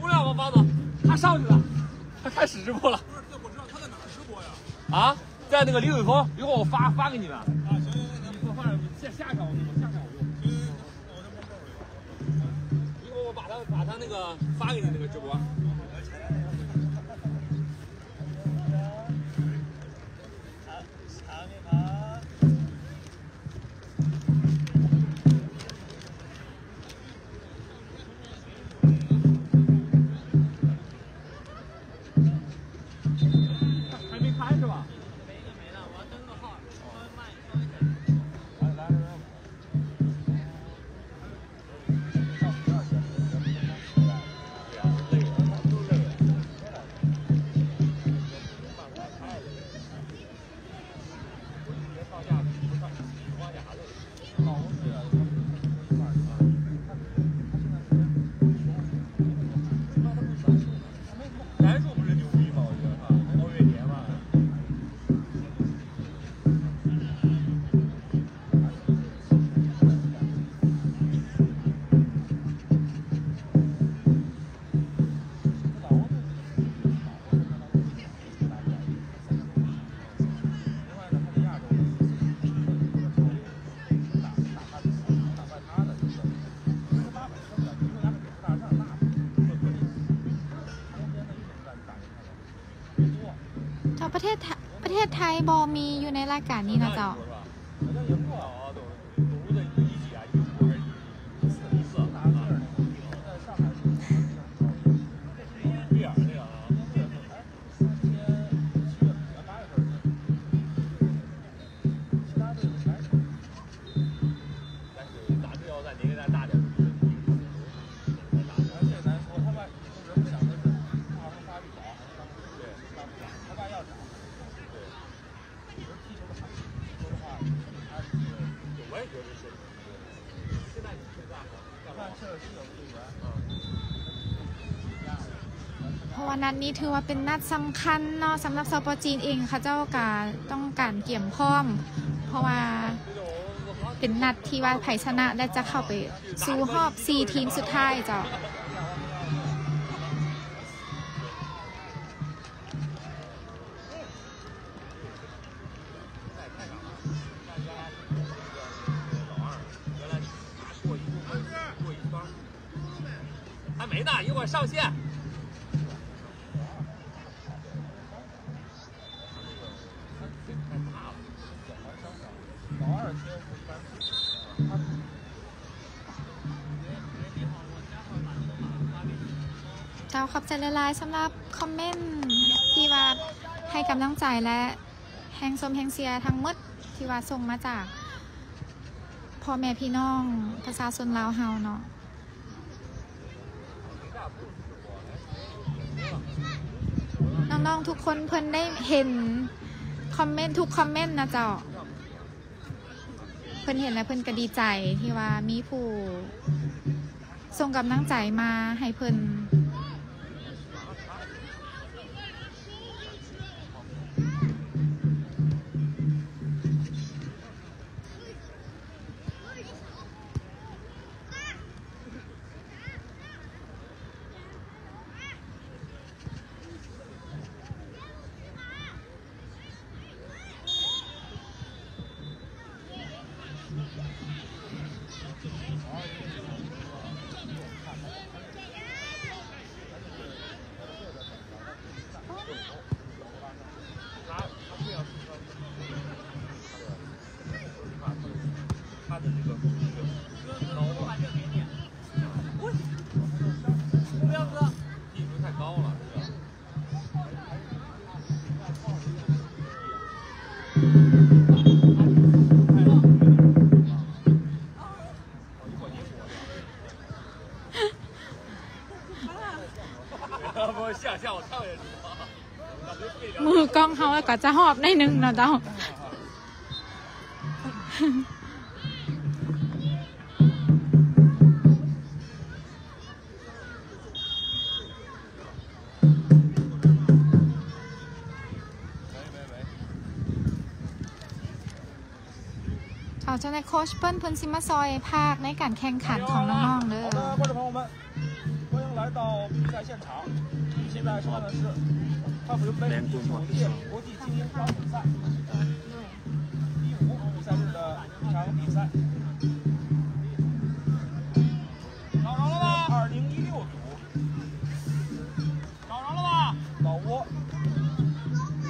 不让王八子，他上去了，他开始直播了。我知道他在哪儿直播呀？啊，在那个李伟峰，一会儿我发给你们。啊，行，你放下条我录，下条我录。行，我这帮这里。一会儿我把他那个发给你那个直播。ประเทศไทยบอมีอยู่ในรายการนี้นะเจ้าเพราะว่านัดนี้ถือว่าเป็นนัดสำคัญเนาะสำหรับสปอจีนเองค่ะเจ้าการต้องการเกี่ยมพร้อมเพราะว่าเป็นนัดที่ว่าไผ่ชนะและจะเข้าไปสู่รอบ4 ทีมสุดท้ายเจ้า还没呢，一会儿上线。เจ้าขอบใจหลายๆสำหรับคอมเมนต์ที่ว่าให้กำลังใจและแฮงสมแฮงเซียทั้งหมดที่ว่าส่งมาจากพ่อแม่พี่น้องประชาชนลาวเฮาเนาะน้องๆทุกคนเพิ่นได้เห็นคอมเมนต์ทุกคอมเมนต์นะเจ้าเพิ่นเห็นแล้วเพิ่นก็ดีใจที่ว่ามีผู้ส่งกำลังใจมาให้เพิ่นมือกล้องเขาก็จะหอบได้หนึ่งนะเจ้าเขาจะในโค้ชเปิ้ลเพิ่นซิมาซอยภาคในการแข่งขันของน้องๆเด้อ来到比赛现场，现在说的是他们杯第9届国际精英标准赛第5比赛日的一场比赛。找着了吗？2016组，找着了吗？老挝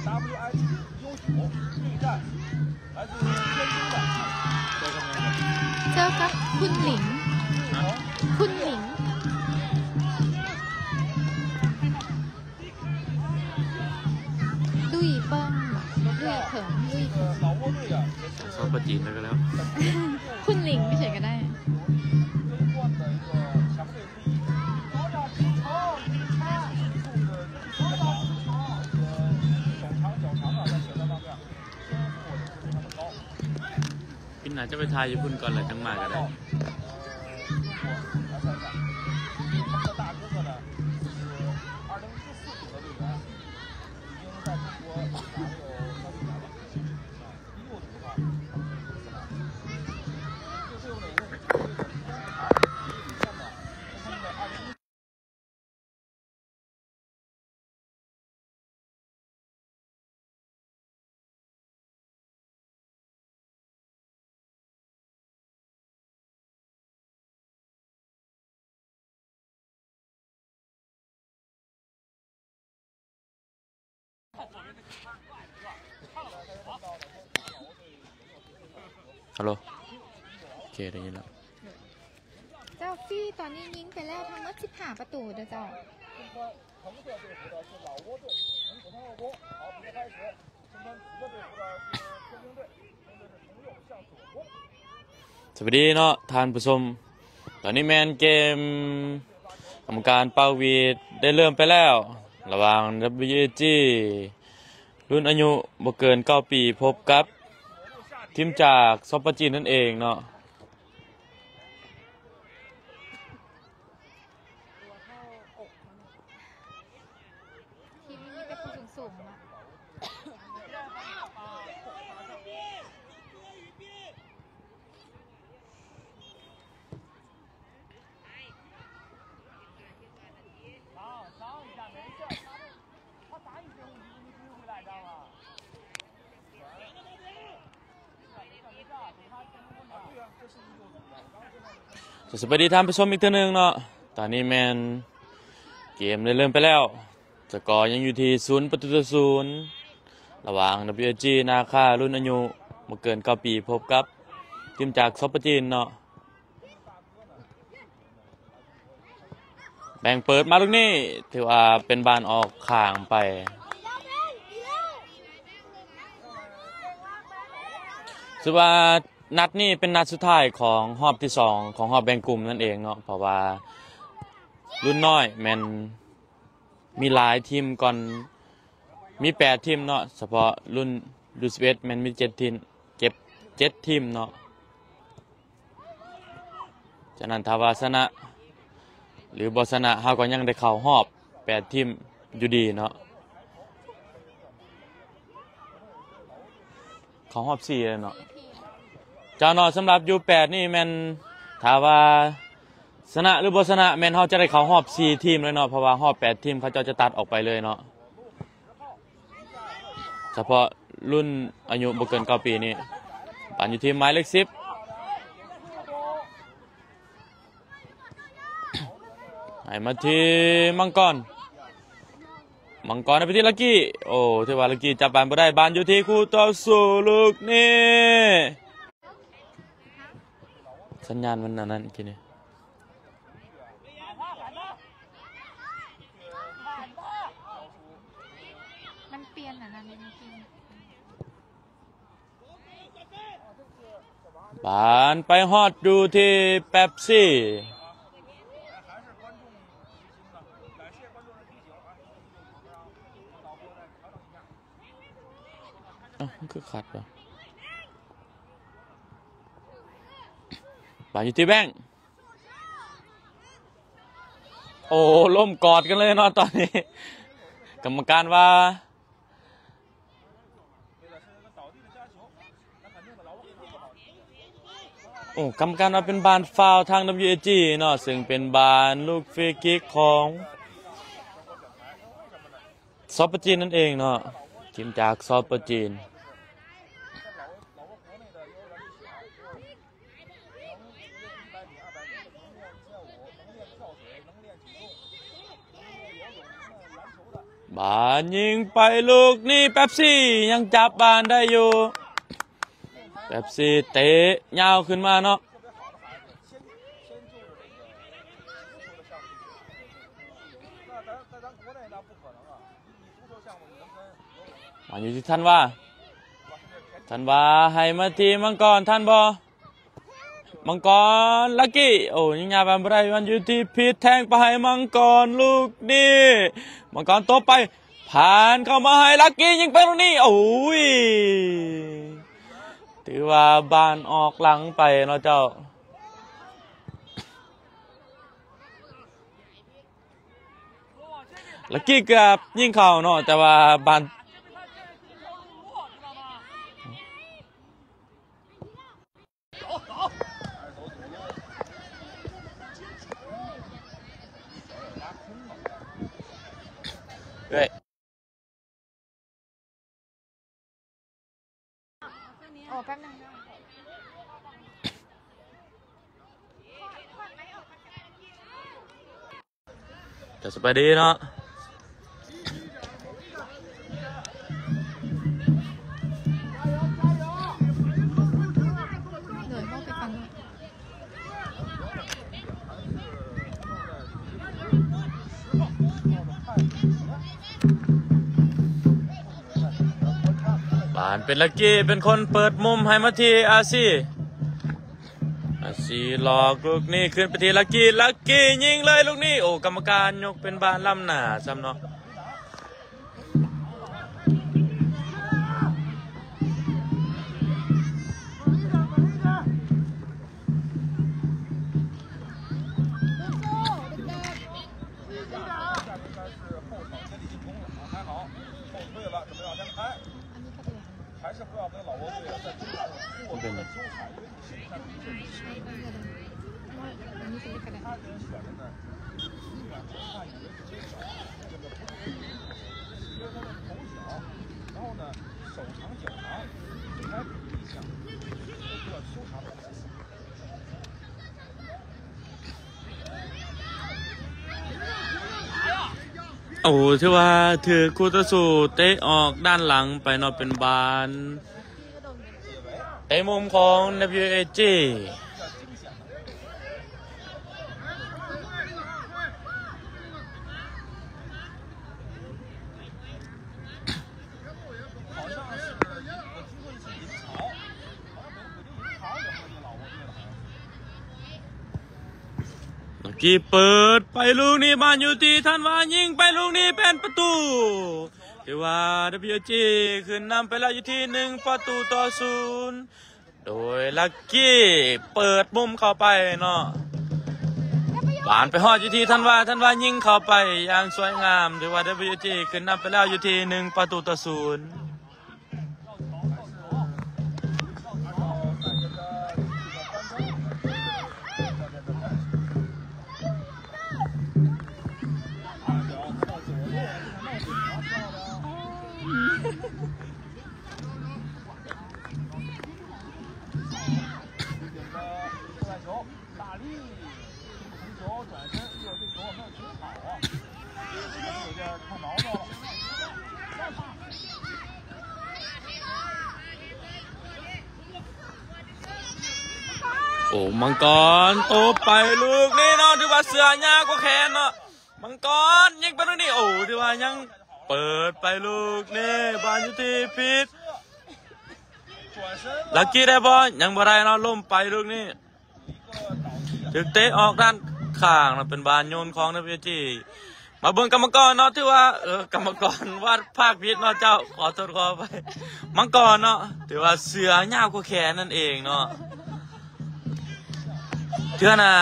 WIT U9对战来自天津的。เจอกับคุณหลิงคุณหลิงลุยเปิ้งลุยเผิงลุยเผิง老挝队呀，也是 ซ้อมประจีนแล้วก็แล้ว คุณหลิงไม่ใช่ก็ได้这一段的一个强队之一。早点踢球，踢差，速度的早点踢球，手长脚长啊，在选择方面，天赋我觉得非常的高。 พี่น่าจะไปทายญี่ปุ่นก่อนเลยจังมาก็ได้ 来参赛，他们的大哥哥呢是2014组的队员，已经在中国打了有3、4年了。16组的话，他们是第4来。就是有哪个是球队的天才，体现的他们的2016。ฮัลโหลโอเคได้ยินแล้ว เจ้าฟี่ตอนนี้ยิงไปแล้วทั้งหมด15ประตูเด้อเจ้า橙色队服的是老挝队，从普通热锅。好，比赛开始。身穿紫色队服的是天津队，面对是从右向左攻。 สวัสดีเนาะท่านผู้ชมตอนนี้แมนเกมกรรมการเป่าวีดได้เริ่มไปแล้วระหว่าง WG รุ่นอายุบ่เกิน9 ปีพบกับทีมจากซอปเปอร์จีนนั่นเองเนาะ ทีมนี้มีแต่ผู้สูงๆนะ สวัสดีท่านผู้ชมอีกเท่านึงเนาะตอนนี้แมนเกมได้เริ่มไปแล้วสกอร์ยังอยู่ที่0-0ระหว่าง WG นาคารุ่นอายุบ่เกิน9 ปีพบกับทีมจากซอปเปอร์จีนเนาะแบ่งเปิดมาลูกนี้ถือว่าเป็นบานออกข้างไปถือว่านัดนี้เป็นนัดสุดท้ายของรอบที่2ของรอบแบ่งกลุ่มนั่นเองเนาะเพราะว่ารุ่นน้อยแมนมีหลายทีมก่อนมี8ทีมเนาะเฉพาะรุ่น11แมนมี7ทีมเก็บ7ทีมเนาะฉะนั้นถ้าว่าชนะหรือบ่ชนะเฮาก็ยังได้เข้ารอบ8ทีมอยู่ดีเนาะเข้ารอบ4เลยเนาะเจ้าเนาะสำหรับ U8 นี่แม่นถ้าว่าชนะหรือบ่ชนะแม่นเฮาจะได้เข้ารอบ4ทีมเลยเนาะเพราะว่ารอบ8ทีมเขาจะตัดออกไปเลยเนาะเฉพาะรุ่นอายุบ่เกิน9 ปีนี่ปานอยู่ทีมหมายเลข10ให้มาที่มังกรไปที่ลักกี้โอ้ถือว่าลักกี้จับบานบ่ได้บานอยู่ที่คู่ต่อสู้ลูกนี่สัญญาณมันอันนั้นอีกทีนี่มันเปลี่ยนอ่ะนะจริงบานไปฮอดดูที่เป๊ปซี่มันคือขัดป่ะบานอยู่ที่แบงค์โอ้ล่มกอดกันเลยเนาะตอนนี้กรรมการว่า โอ้กรรมการว่าเป็นบานฟาวล์ทาง WAG เนาะซึ่งเป็นบานลูกฟรีคิกของซอปเปอร์จีนนั่นเองเนาะทีมจากซอปเปอร์จีนบานยิงไปลูกนี่เป๊ปซี่ยังจับบานได้อยู่เป๊ปซี่เตะยาวขึ้นมาเนาะมาอยู่ที่ท่านว่าให้มาทีมังกรท่านบอมังกรลักกี้โอ้ยิงยาบันไบรมันอยู่ที่พีทแทงไปให้มังกรลูกนี่มังกรโตไปผ่านเข้ามาให้ลักกี้ยิงไปตรงนี้โอ้ยถือว่าบานออกหลังไปเนาะเจ้าลักกี้เกือบยิงเข่าเนาะแต่ว่าบาน对。โอ้แป๊บนึงจะสบายดีเนาะเหนื่อยมากไปฟังด้วยบานเป็นลักกี้เป็นคนเปิดมุมให้มาที่อาซีหลอกลูกนี้ขึ้นไปที่ลักกี้ยิงเลยลูกนี้โอ้กรรมการยกเป็นบานล้ำหน้าซ้ำเนาะโอ้ที่ว่าถือคู่ต่อสู้เตะออกด้านหลังไปเนาะเป็นบานเตะมุมของ WAG กี่เปิดไปลูกนี้บานอยู่ที่ท่านว่ายิงไปลูกนี้เป็นประตูที่ว่า WG ขึ้นนำไปแล้วอยู่ที่1-0โดยลักกี้เปิดมุมเข้าไปเนาะบานไปฮอดอยู่ที่ท่านว่ายิงเข้าไปอย่างสวยงามที่ว่า WG ขึ้นนำไปแล้วอยู่ที่1-0โอ้มังกรโตไปลูกนี่เนาะถือว่าเสือยากกว่าแขนเนาะมังกรยิงไปลูกนี่โอ้ถือว่ายังเปิดไปลูกนี่บานอยู่ที่พีทลักกี้ได้บอลยังบ่ได้เนาะล้มไปลูกนี่ถึกเตะออกด้านข้างนะเป็นบานโยนของWGมาเบิ่งกรรมกรเนาะที่ว่ากรรมกรวาดภาคพิษเนาะเจ้าขอโทษขอไปมังกรเนาะถือว่าเสือยากกว่าแขนนั่นเองเนาะเชื่อนะ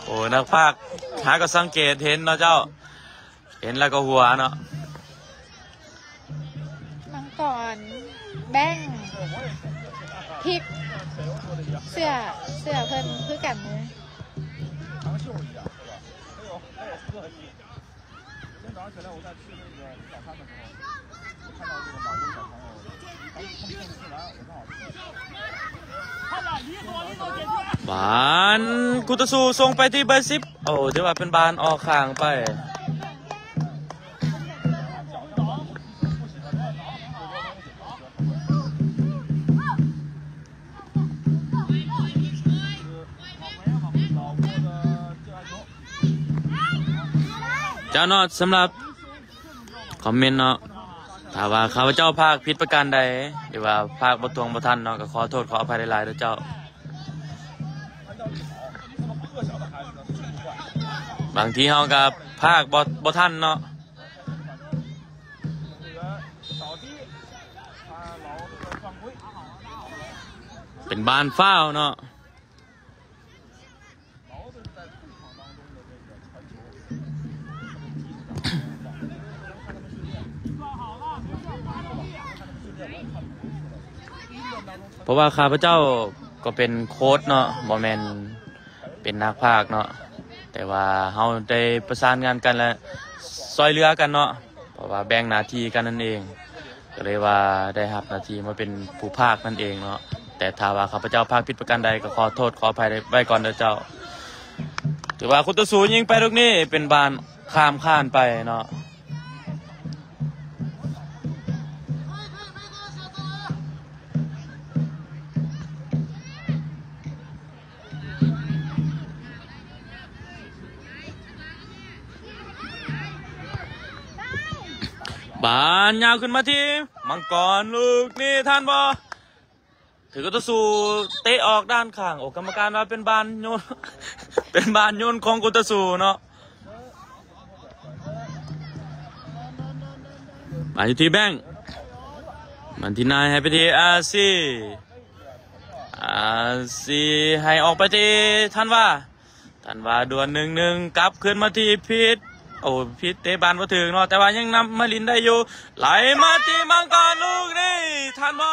โอ้นักภาคหาก็สังเกตเห็นเนาะเจ้าเห็นแล้วก็หัวเนาะมังกร แบงค์พริกเสื้อเพิ่นคือกันเลย长袖一样，是吧？还有特技。今天早上起来，我在吃那个早餐的时候，我看到这个马路小朋友，他们送进来，我正好去。บานกุตสูส่งไปที่เบอร์10โอ้ถือว่าเป็นบานออกข้างไปเจ้าเนาะสำหรับคอมเมนต์เนาะถ้าว่าข้าพเจ้าภาคผิดประการใดหรือว่าภาคบ่ตรงบ่ทันเนาะก็ขอโทษขออภัยหลายๆด้วยเจ้าบางทีเฮากับภาคบ่ทันเนาะเป็นบานฟ้าวเนาะเพราะว่าข้าพเจ้าก็เป็นโค้ชเนาะบ่แม่นเป็นนักพากย์เนาะแต่ว่าเฮาได้ประสานงานกันและซอยเหลือกันเนาะเพราะว่าแบ่งหน้าที่กันนั่นเองก็เลยว่าได้รับหน้าที่มาเป็นผู้พากย์นั่นเองเนาะแต่ถ้าว่าข้าพเจ้าพากย์ผิดประการใดก็ขอโทษขออภัยไว้ก่อนเด้อเจ้าถือว่าคุณตะสูยิงไปลูกนี้เป็นบานข้ามข้านไปเนาะบานยาวขึ้นมาที่มังกรลูกนี่ท่านบอถือกระสูเตะออกด้านข้างโอ้กรรมการว่าเป็นบานโยน เป็นบานโยนของกุตสูเนาะมาที่แบงค์มันที่นายให้ไปที่อาซีให้ออกไปที่ท่านว่าดวล1-1กลับขึ้นมาที่พีทโอ้พิษเตะบานมาถึงเนาะแต่ว่ายังนำมาลินได้อยู่ไหลมาที่มังกรลูกนี่ทันบ่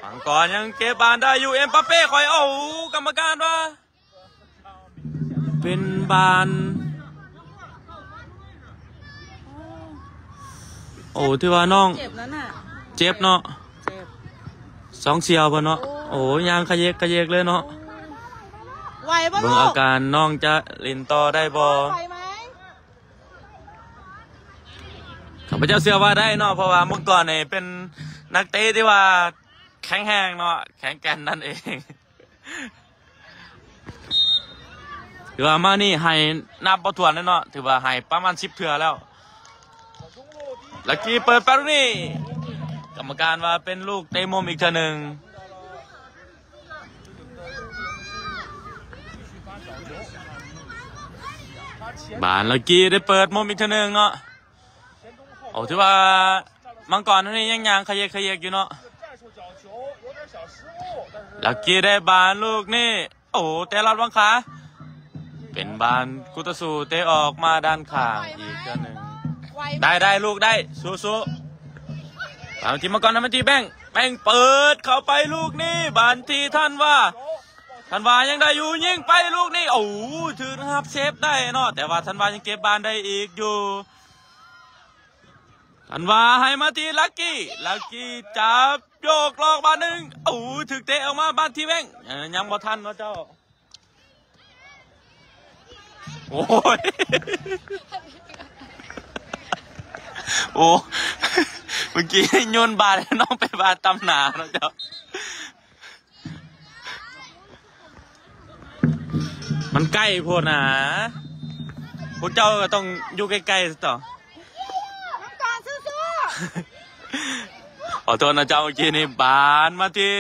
มังกรยังเก็บบานได้อยู่เอ็มบัปเป้คอยเอากรรมการว่าเป็นบานโอ้ที่ว่าน้องเจ็บแล้วน่ะเจ็บเนาะ2เสียวบ่เนาะโอ้ยางขยเยกเลยเนาะไหวบ่เบิ่งอาการน้องจะเล่นต่อได้บ่ข้าพเจ้าเชื่อว่าได้เนาะเพราะว่าเมื่อก่อนเนี่ยเป็นนักเตะที่ว่าแข็งแรงเนาะแข็งแกร่งนั่นเองถือว่ามานี่ให้นับบ่ถ้วนเลยเนาะถือว่าให้ประมาณ10 เทื่อแล้วลักกี้เปิดไปตรงนี้กรรมการว่าเป็นลูกเตะมุมอีกเทื่อหนึ่งบานลักกี้ได้เปิดมุมอีกเทื่อหนึ่งเนาะโอ้ถือว่ามังกรนี่ยังขยเยกอยู่เนาะลักกี้ได้บานลูกนี่โอ้เตะลัดวังขาเป็นบานกุตสูเตะออกมาด้านข้างอีกเทื่อหนึ่งได้ลูกได้สู้บางทีมังกรทำมาทีแบงเปิดเข้าไปลูกนี่บานทีท่านว่ายังได้อยู่ยิงไปลูกนี่โอ้ถือนะครับเซฟได้เนาะแต่ว่าท่านว่ายังเก็บบานได้อีกอยู่ทันว่าให้มาที่ลักกี้จับโยกลอกบานหนึ่งโอ้ถึกเตะออกมาบานที่แบงยังบ่ทันเนาะเจ้าโอ้ยโอ้เมื่อกี้โยนบานน้องไปบานตำหนาเนาะเจ้ามันใกล้พวกนะพวกเจ้าก็ต้องอยู่ใกล้ๆต่อขอโทษนะเจ้าเมื่อกี้นี่บานมาที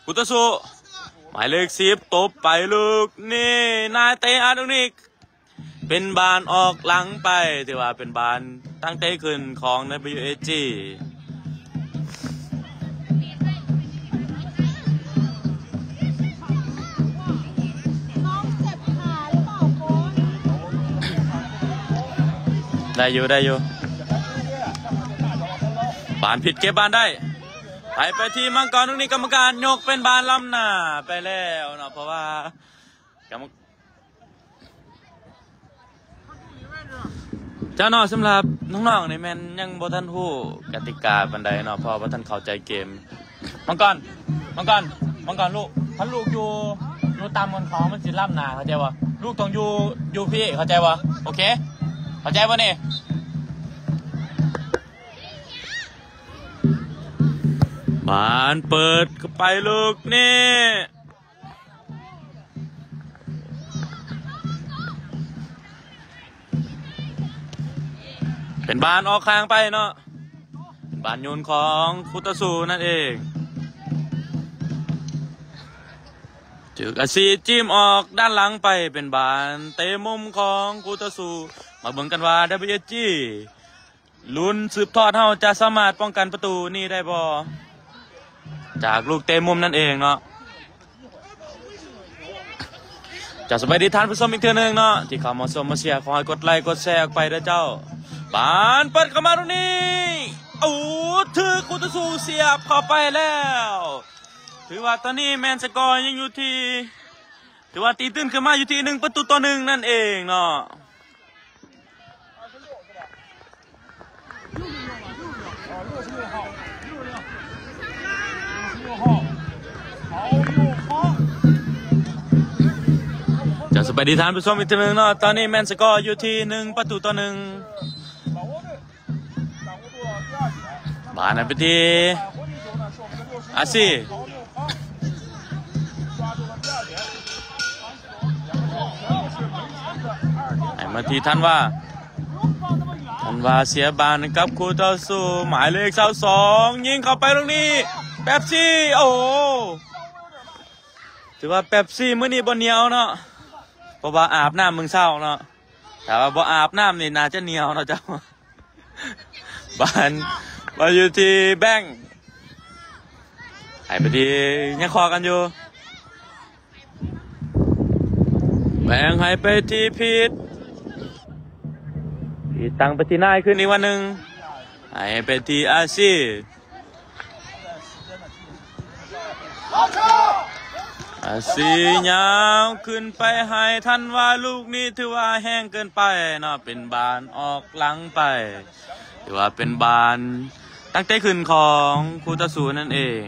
กุตสุหมายเลข10ตบไปลูกนี่นายเตะอาตรงนี้เป็นบานออกหลังไปถือว่าเป็นบานตั้งเตะขึ้นของ WSG ได้อยู่บานผิดเก็บบานได้ ไปที่มังกรตรงนี้กรรมการยกเป็นบานล้ำหน้าไปแล้วเนาะเพราะว่ากรรมเจ้าเนาะสำหรับน้องๆในแมนยังบ่ทันฮู้กติกาปานใดเนาะเพราะบ่ทันเข้าใจเกมมังกรลูกถ้าลูกอยู่ตามบนเขามันสิล้ำหน้าเข้าใจบ่ลูกต้องอยู่พี่เข้าใจบ่โอเคเข้าใจบ่นี่บานเปิดเข้าไปลูกนี่เป็นบานออกข้างไปเนาะเป็นบานโยนของคุตสูนั่นเองจึกอาซีจิ้มออกด้านหลังไปเป็นบานเตะมุมของคุตสูมาเบิ่งกันว่า WSG ลุ้นสืบทอดเฮาจะสามารถป้องกันประตูนี่ได้บ่จากลูกเตะมุมนั่นเองเนาะจะสบายดีท่านผู้ชมอีกเทื่อนึงเนาะที่เข้ามาชมมาเชียร์ขอให้กดไลค์กดแชร์ออกไปด้วยเจ้าบานเปิดเข้ามาตรงนี้โอ้ถือคุตสูเสียบเข้าไปแล้วถือว่าตอนนี้แมนสกอร์ยังอยู่ที่ถือว่าตีตื้นขึ้นมาอยู่ที่1-1นั่นเองเนาะจะสบายดีท่านผู้ชมอีกทีนึงเนาะตอนนี้แมนสกอร์อยู่ที่1-1บานไปที่อาซีให้มาที่ท่านว่าเสียบานกับคูต่อสู้หมายเลข22ยิงเข้าไปตรงนี้เป๊ปซี่โอ้ถือว่าเป๊ปซี่มื้อนี้บ่เหนียวเนาะเพราะว่าอาบน้ำมึงเศร้าเนาะแต่ว่าบ่อาบน้ำนี่น่าจะเหนียวเนาะเจ้าบานมาอยู่ที่แบงค์ให้ไปที่ยังคอกันอยู่แบงค์ให้ไปที่พีทตั้งไปที่นายขึ้นอีกวันหนึ่งให้ไปที่อาซียาวขึ้นไปให้ท่านว่าลูกนี้ถือว่าแห้งเกินไปเนาะเป็นบานออกหลังไปถือว่าเป็นบานตั้งแต่ขึ้นของคูตาสูนั่นเอง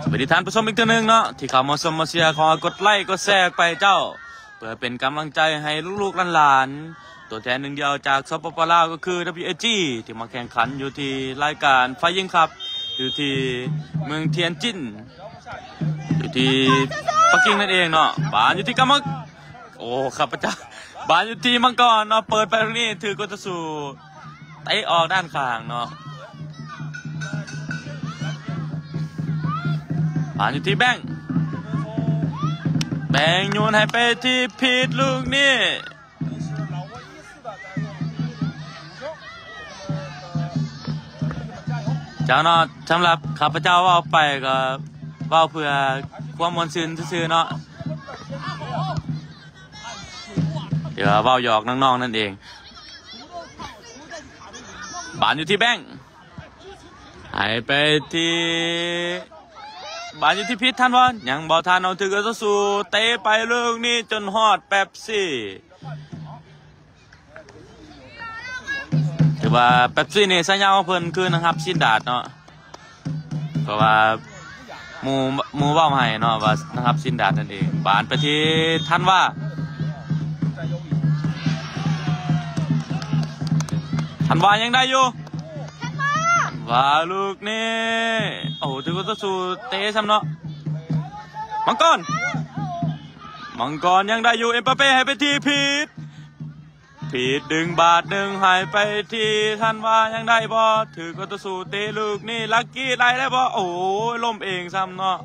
สวัสดีท่านผู้ชมอีกท่านหนึ่งเนาะที่เข้ามาชมมาเชียร์ขอกดไลค์กดแชร์ไปเจ้าเพื่อเป็นกำลังใจให้ลูกๆหลานๆตัวแทนหนึ่งเดียวจากสปป.ลาวก็คือ WSG ที่มาแข่งขันอยู่ที่รายการไฟยิงครับอยู่ที่เมืองเทียนจินอยู่ที่ปักกิ่งนั่นเองเนาะบานอยู่ที่กำมังโอ้ครับพระเจ้าบานอยู่ที่มังกรเนาะเปิดไปตรงนี้ถือกดสู่เตะออกด้านข้างเนาะบานอยู่ที่แบงค์โยนให้ไปที่พีทลูกนี่เจ้าเนาะสำหรับข้าพเจ้าว่าไปก็ว่าเพื่อความมวลซื่นซื่อเนาะเดี๋ยวว่าหยอกน้องๆนั่นเองบานอยู่ที่แบงค์ให้ไปที่บานอยู่ที่พิษท่านวอนยังบอทานเอาถือกระสู้เตะไปลูกนี่จนฮอดเป๊ปซี่ถือว่าเป๊ปซี่นี่สัญญาเพิ่นคือนะครับชินดาดเนาะเพราะว่ามูเว้าให้เนาะว่านะครับชินดาดนั่นเองบานไปที่ท่านว่ายังได้อยู่ว่าลูกนี่โอ้ถือว่าสู้เตะซ้ำเนาะมังกรยังได้อยู่เอ็มปาเป้ให้ไปที่พีทดึงบาทหนึ่งหายไปที่ท่านว่ายังได้บอถือก็จะสู้เตะลูกนี่ลักกี้ได้บอโอ้ล้มเองซ้ำเนาะ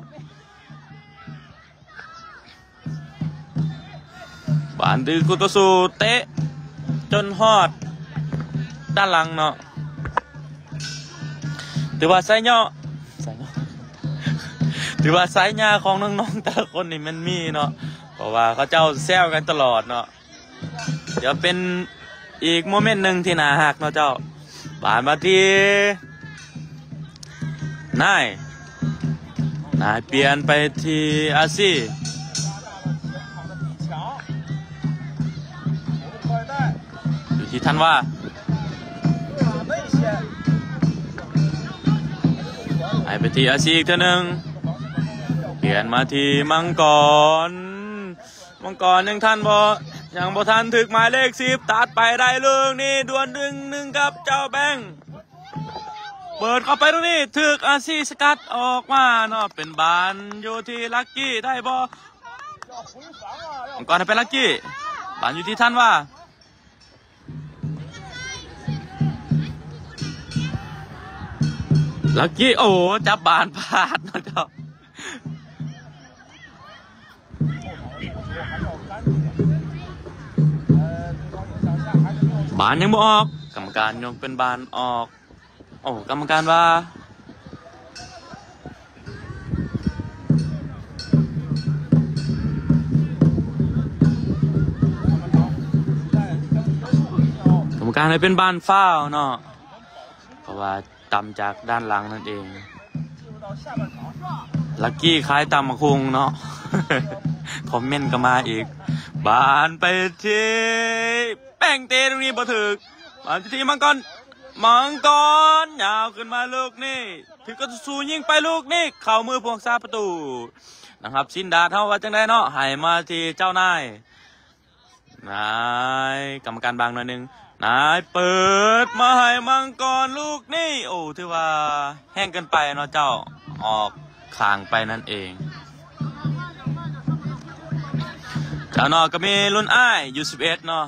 บานถือก็จะสู้เตะจนฮอดด้านหลังเนาะถือว่าสายย่อถือว่าสายญาของน้องๆแต่ละคนนี่มันมีเนาะเพราะว่าเขาเจ้าแซวกันตลอดเนาะเดี๋ยวเป็นอีกโมเมนต์หนึ่งที่น่าฮักเนาะเจ้า ผ่านมาที่นายเปลี่ยนไปที่อาซีอยู่ที่ท่านว่าให้ไปที่อาซีอีกเท่านึงเปลี่ยนมาที่มังกรยังท่านยังบ่ทันถึกหมายเลข10ตัดไปได้เรื่องนี้ดวล1-1กับเจ้าแบงค์เปิดเข้าไปตรงนี้ถึกอาซีสกัดออกมาเนาะเป็นบานอยู่ที่ลักกี้ได้บ่มังกรให้เป็นลักกี้บานอยู่ที่ท่านว่าลักกี้โอ้จับบานพลาดเนาะเจ้าบานยังบ่ออกกรรมการยกเป็นบานออกโอ้กรรมการว่าให้เป็นบานฟ้าวเนาะเพราะว่าต่ำจากด้านหลังนั่นเองลักกี้คล้ายตำมะคุงเนาะ คอมเมนต์ก็มาอีกบานไปที่แป้งเตตรงนี้บ่ถึกบานที่มังกรยาวขึ้นมาลูกนี่ถึงก็สู้ยิงไปลูกนี่เข้ามือพวงซาประตูนะครับสินดาเท่าว่าจังได้เนาะให้มาที่เจ้านายกรรมการบางหน่อยนึงนายเปิดมาให้มังกรลูกนี่โอ้ถือว่าแห้งเกินไปเนาะเจ้าออกข้างไปนั่นเองเจ้าเนาะก็มีรุ่นอ้ายอยู่11เนาะ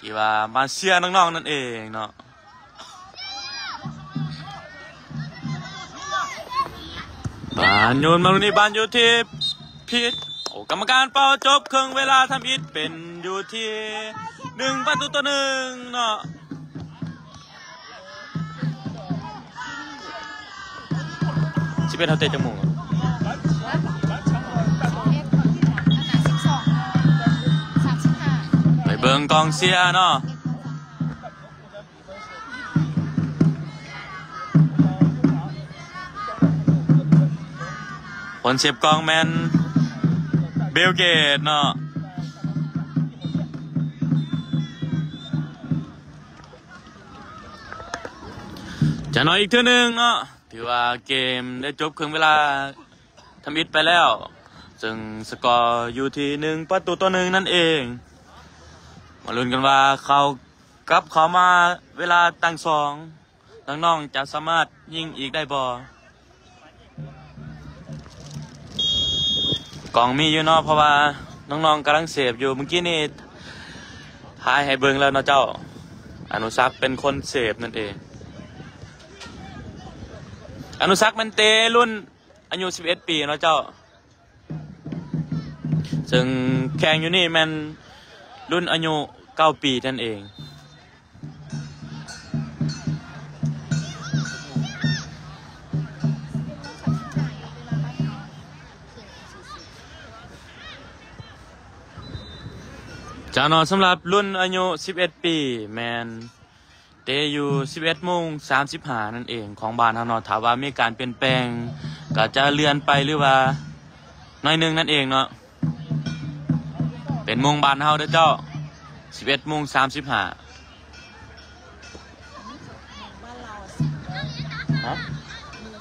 ที่ว่ามาเชียร์น้องๆนั่นเองเนาะบานโยนมาลูกนี้บานอยู่ที่พิษโอ้กรรมการเป่าจบครึ่งเวลาทำอิฐเป็นอยู่ที่1-1เนาะ11เท่าเตะจมูกไปเบิ่งกองเชียร์เนาะคนเสียบกองแมนเบลเกตเนาะจะน้อยอีกเท่านึงเนาะถือว่าเกมได้จบครึ่งเวลาทำอิฐไปแล้วซึ่งสกอร์อยู่ที่1-1นั่นเองมาลุ้นกันว่าเขากลับเข้ามาเวลาตั้ง2น้องๆจะสามารถยิงอีกได้บ่กองมีอยู่เนาะเพราะว่าน้องๆกำลังเสพอยู่เมื่อกี้นี่ทายให้เบิ่งแล้วเนาะเจ้าอนุศักดิ์เป็นคนเสพนั่นเองอนุศักดิ์มันเตรุ่นอายุ11ปีเนาะเจ้าซึ่งแข่งอยู่นี่มันรุ่นอายุ9ปีนั่นเองจานอสำหรับรุ่นอายุ11ปีแมนเตอยู่11:35นั่นเองของบ้านเฮาเนาะถ้าว่ามีการเปลี่ยนแปลงก็จะเลื่อนไปหรือว่าน้อยนึงนั่นเองเนาะเป็นโมงบ้านเฮาเด้อเจ้า11:35ฮะ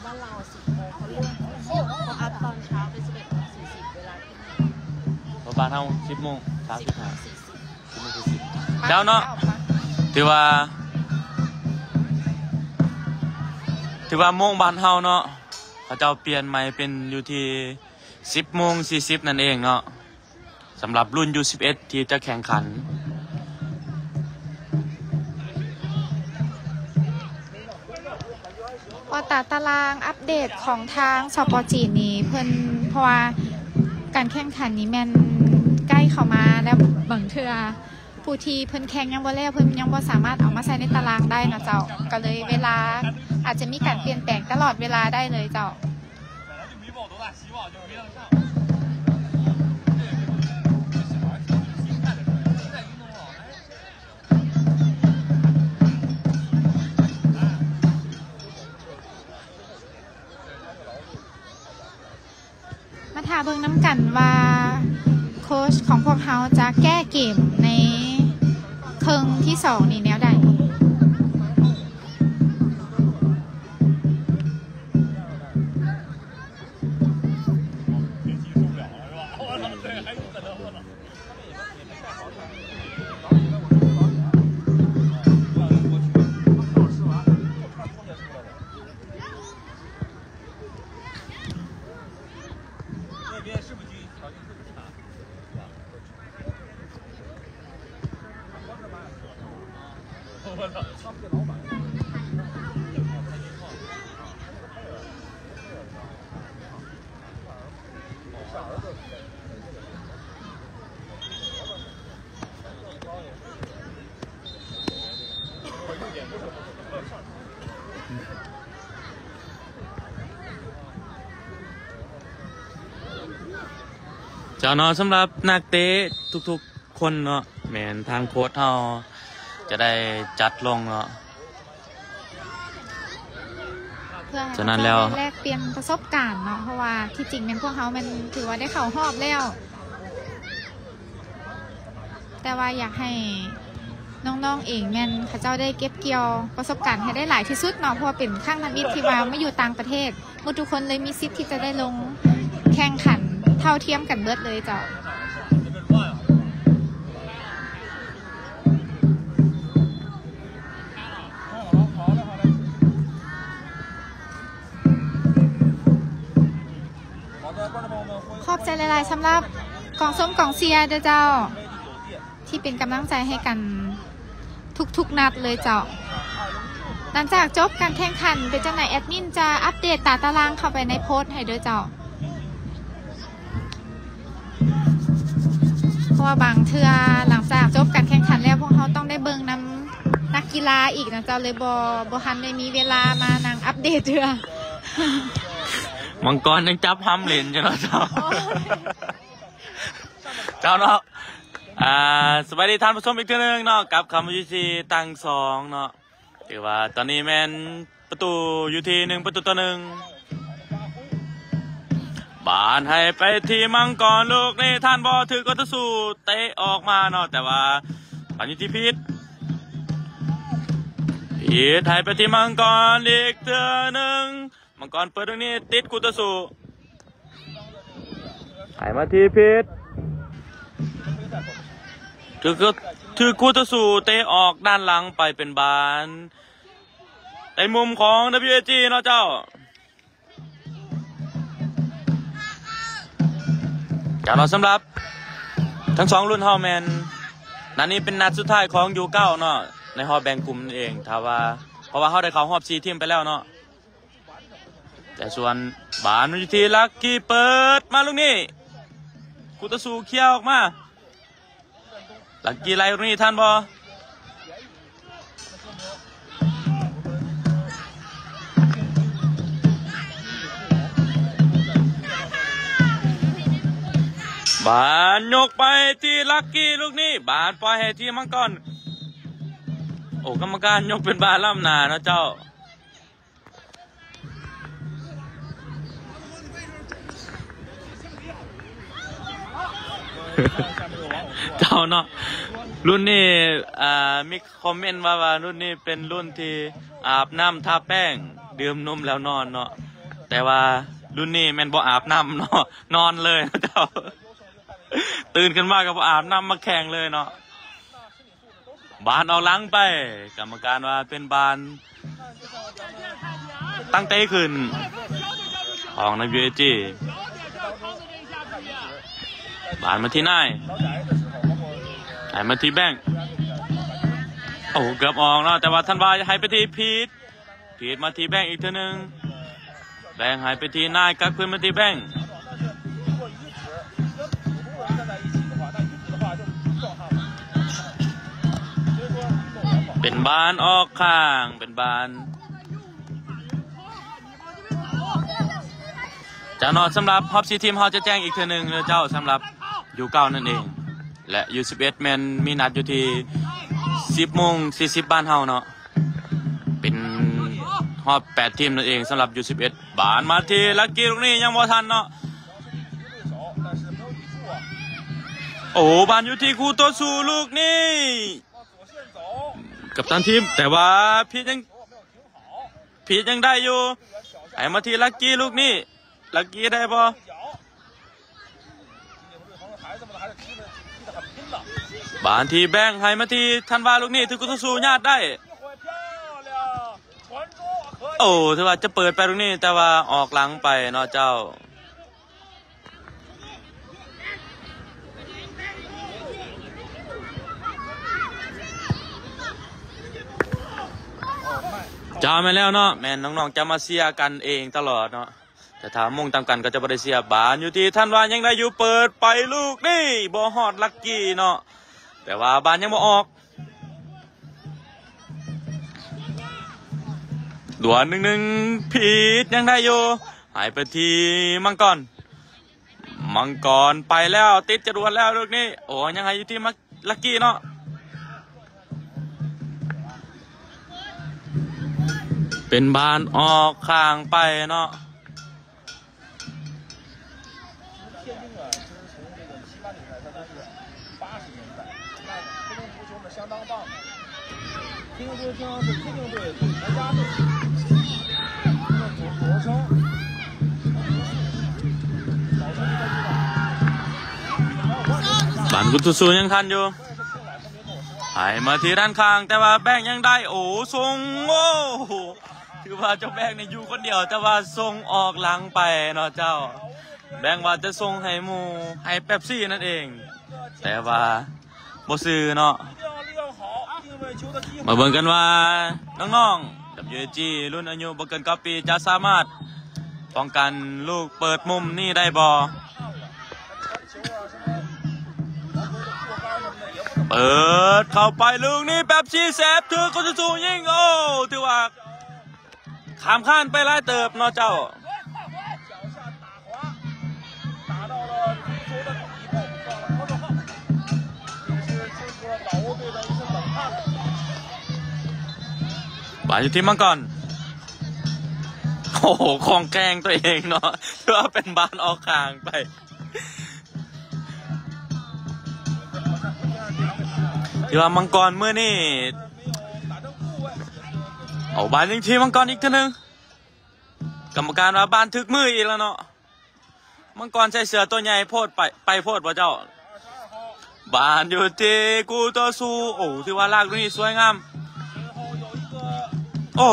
บ้านเรา10 โมงเขาเลื่อนเขาอัพตอนเช้าเป็น11:40เวลาที่บ้านเฮา10:35เจ้าเนาะถือว่าโมงบ้านเฮาเนาะเขาเจ้าเปลี่ยนใหม่เป็นอยู่ที่10:40นั่นเองเนาะสำหรับรุ่นU11ที่จะแข่งขันว่าตารางอัปเดตของทางสป.จีนนี้เพิ่นเพราะว่าการแข่งขันนี้แม่นใกล้เข้ามาแล้วบางเทื่อผู้ที่เพิ่นแข่งยังบ่แล้วเพิ่นยังบ่สามารถเอามาใส่ในตารางได้นะเจ้าก็เลยเวลาอาจจะมีการเปลี่ยนแปลงตลอดเวลาได้เลยเจ้า ถ่าเบิ่งน้ำกันว่าโค้ชของพวกเขาจะแก้เกมในครึ่งที่2นี่แนวใดเจ้าเนาะสำหรับนักเตะทุกๆคนเนาะแม่นทางโค้ชเฮาจะได้จัดลงเนาะเพื่อให้ ฉะนั้นแล้ว แลกเปลี่ยนประสบการณ์เนาะเพราะว่าที่จริงเป็นพวกเขามันถือว่าได้เข้ารอบแล้วแต่ว่าอยากให้น้องๆเองแม่นเขาเจ้าได้เก็บเกี่ยวประสบการณ์ให้ได้หลายที่สุดเนาะเพราะว่าเป็นข้างทำอิฐที่ว่าไม่อยู่ต่างประเทศหมดทุกคนเลยมีสิทธิ์ที่จะได้ลงแข่งขันเท่าเทียมกันเบิดเลยเจ้าขอบใจหลายๆสำหรับกองส้มกองเชียร์เด้อเจ้าที่เป็นกำลังใจให้กันทุกๆนัดเลยเจ้าหลังจากจบการแข่งขันเป็นจังไหนแอดมินจะอัปเดตตารางเข้าไปในโพสต์ให้เด้อเจ้าเพราะว่าบางเทื่อหลังจากจบการแข่งขันแล้วพวกเขาต้องได้เบิ่งนำนักกีฬาอีกนะเจ้าเลยบ่ทันได้มีเวลามานั่งอัปเดตเทื่อมังกรยังจับห้ำเหรียญอยู่เนาะเจ้าเจ้าเนาะสวัสดีท่านผู้ชมอีกทีนึงเนาะกับคำวิจีตั้ง2เนาะถือว่าตอนนี้แมนประตูอยู่ที่1ประตูต่อ1บานให้ไปที่มังกรลูกนี่ท่านบอถือก็จะสู้เตะออกมาเนาะแต่ว่าตอนนี้ที่พิษให้ไปที่มังกรอีกเทื่อนึงมังกรเปิดตรงนี้ติดกูตะสูให้มาที่พิษถือกูตะสูเตะออกด้านหลังไปเป็นบานในมุมของ WAG เนาะเจ้าจากเราสำหรับทั้ง2รุ่นเฮาแมนนัดนี้เป็นนัดสุดท้ายของU9เนาะในรอบแบ่งกลุ่มนั่นเองถ้าว่าเพราะว่าเฮาได้เข้ารอบ4ทีมไปแล้วเนาะแต่ส่วนบานวิธีลักกี้เปิดมาลูกนี้กูตะสูเคี่ยวออกมาลักกี้ไล่ตรงนี้ท่านบอบานยกไปที่ลักกี้ลูกนี้บานปล่อยให้ที่มังกรโอ้กรรมการยกเป็นบานล่ำนานะเจ้าเจ้าเนาะรุ่นนี้มีคอมเมนต์ว่ารุ่นนี้เป็นรุ่นที่อาบน้ำทาแป้งดื่มนมแล้วนอนเนาะแต่ว่ารุ่นนี้แม่นบ่อาบน้ำเนาะนอนเลยนะเจ้าตื่นขึ้นมากับอาบน้ำมาแข่งเลยเนาะบานเอาหลังไปกรรมการว่าเป็นบานตั้งเตะขึ้นของนักยูเอจีบานมาที่นายให้มาที่แบงค์โอ้เกือบออกเนาะแต่ว่าท่านว่าให้ไปที่พีทมาที่แบงค์อีกเท่านึงแบงค์ให้ไปที่นายกักขึ้นมาที่แบงค์เป็นบานออกข้างเป็นบานจะนอนสำหรับฮอปซีทีมเขาจะแจ้งอีกเท่านึงเลยเจ้าสำหรับU9นั่นเองและU11แมนมีนัดอยู่ที่ 10:40 บ้านเฮาเนาะเป็นฮอบ8ทีมนั่นเองสำหรับU11บานมาที่ลักกี้ลูกนี้ยังบ่ทันเนาะ โอ้บานอยู่ที่คู่ต่อสู้ลูกนี่กับตันทีมแต่ว่าพีทยังได้อยู่ไอ้มาที่ลักกี้ลูกนี่ลักกี้ได้ปะบานทีแบงให้มาที่ทันวาลูกนี่ถือคู่ต่อสู้ญาติได้โอ้ถือว่าจะเปิดไปลูกนี่แต่ว่าออกหลังไปเนาะเจ้าจามาแล้วเนาะแม่นน้องๆจะมาเสียกันเองตลอดเนาะแต่ถามมุ่งตามกันก็จะบ่ได้เสียบานอยู่ที่ท่านว่ายังได้อยู่เปิดไปลูกนี่บ่ฮอดลักกี้เนาะแต่ว่าบานยังบ่ออกดวล1-1พีทยังได้อยู่หายไปทีมังกรไปแล้วติดจรวดแล้วลูกนี่โอ้ยังให้อยู่ที่ลักกี้เนาะเป็นบานออกข้างไปเนาะบานกุตุสูยังทันอยู่หายมาที่ด้านข้างแต่ว่าแบงยังได้โอ้ทรงโอ้ถือว่าเจ้าแบงเนี่ยอยู่คนเดียวแต่ว่าทรงออกหลังไปเนาะเจ้าแบงว่าจะทรงให้หมูให้เป๊ปซี่นั่นเองแต่ว่าบ่ซื้อเนาะมาเบิ่งกันว่าน้องๆ WG รุ่นอายุบ่เกิน9 ปีจะสามารถป้องกันลูกเปิดมุมนี่ได้บ่เปิดเข้าไปลูกนี้เป๊ปซี่เซฟถือกุตุสูยิงโอ้ถือว่าข้ามข้านไปไล่เติบเนาะเจ้าบาอยู่ที่มังกรโอ้โหของแกงตัวเองเนาะเพื่อเป็นบานออกข้างไปที่ว่ามังกรเมื่อนี่เอาบานยิงทีมังกรอีกทีนึงกรรมการว่าบานถึกมืออีกแล้วเนาะมังกรใส่เสื้อตัวใหญ่โพดไปโพดว่าเจ้าบานอยู่ที่กูต่อสู้โอ้ที่ว่าลากตรงนี้สวยงามโอ้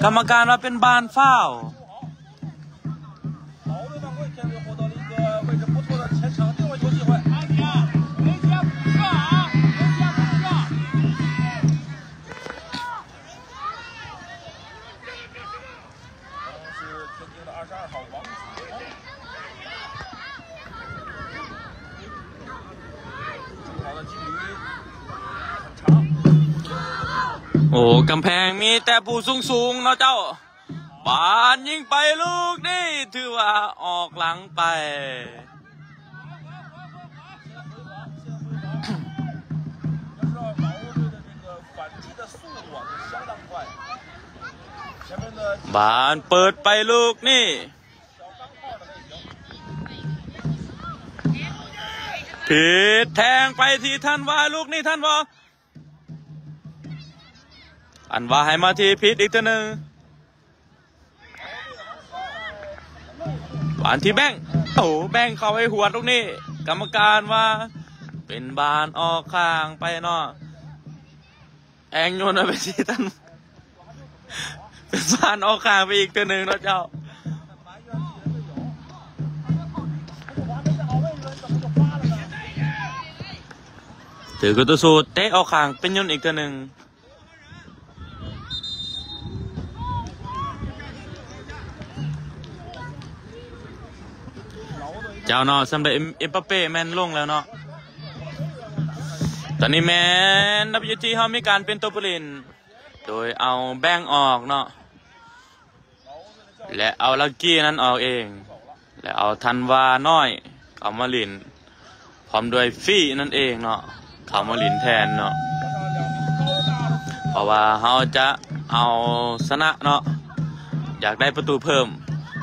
กรรมการว่าเป็นบานฟาวโอ้กำแพงมีแต่ผู้สูงเนาะเจ้าบานยิงไปลูกนี่ถือว่าออกหลังไปบานเปิดไปลูกนี่ผิดแทงไปที่ท่านว่าลูกนี่ท่านว่าอันว่าให้มาที่ผิดอีกตัวหนึ่งบานที่แบงโอ้แบงเข้าไปหัวลูกนี่กรรมการว่าเป็นบานออกข้างไปเนาะแองโยนไปที่ท่านเป็นบานออกข้างไปอีกตัวหนึ่งนะเจ้าถือกุตุสูเตะออกข้างเป็นยนต์อีกตัวหนึ่งเจ้าเนาะสำหรับเอ็มบัปเป้แมนลงแล้วเนาะตอนนี้แมน WG เขามีการเป็นตัวผู้เล่นโดยเอาแบงออกเนาะและเอาลักกี้นั้นออกเองและเอาทันวาน้อยเอามาลินพร้อมด้วยฟี่นั่นเองเนาะเขามาลินแทนเนาะเพราะว่าเขาจะเอาชนะเนาะอยากได้ประตูเพิ่ม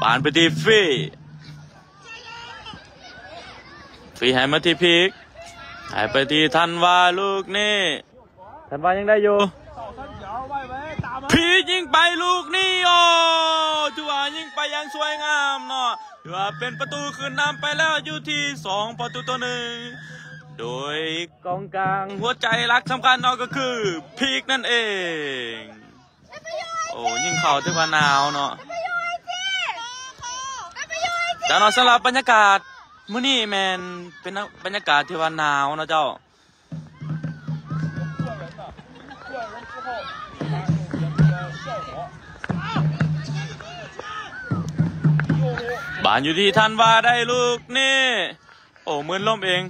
ปานไปที่ฟี่ให้มาที่พีก หายไปที่ทันวาลูกนี่ทันวายังได้อยู่พียิงไปลูกนี่โอ้ถือว่ายิงไปยังสวยงามเนาะถือว่าเป็นประตูคืนนำไปแล้วอยู่ที่2-1โดยกองกลางหัวใจรักสำคัญเนาะก็คือพีกนั่นเองโอ้ยิงเข่าถือว่าหนาวเนาะจากนั้นสำหรับบรรยากาศมื้อนี้แมนเป็นบรรยากาศที่ว่าหนาวนะเจ้าบานอยู่ที่ทันวาได้ลูกนี่โอ้มืนล่มเอง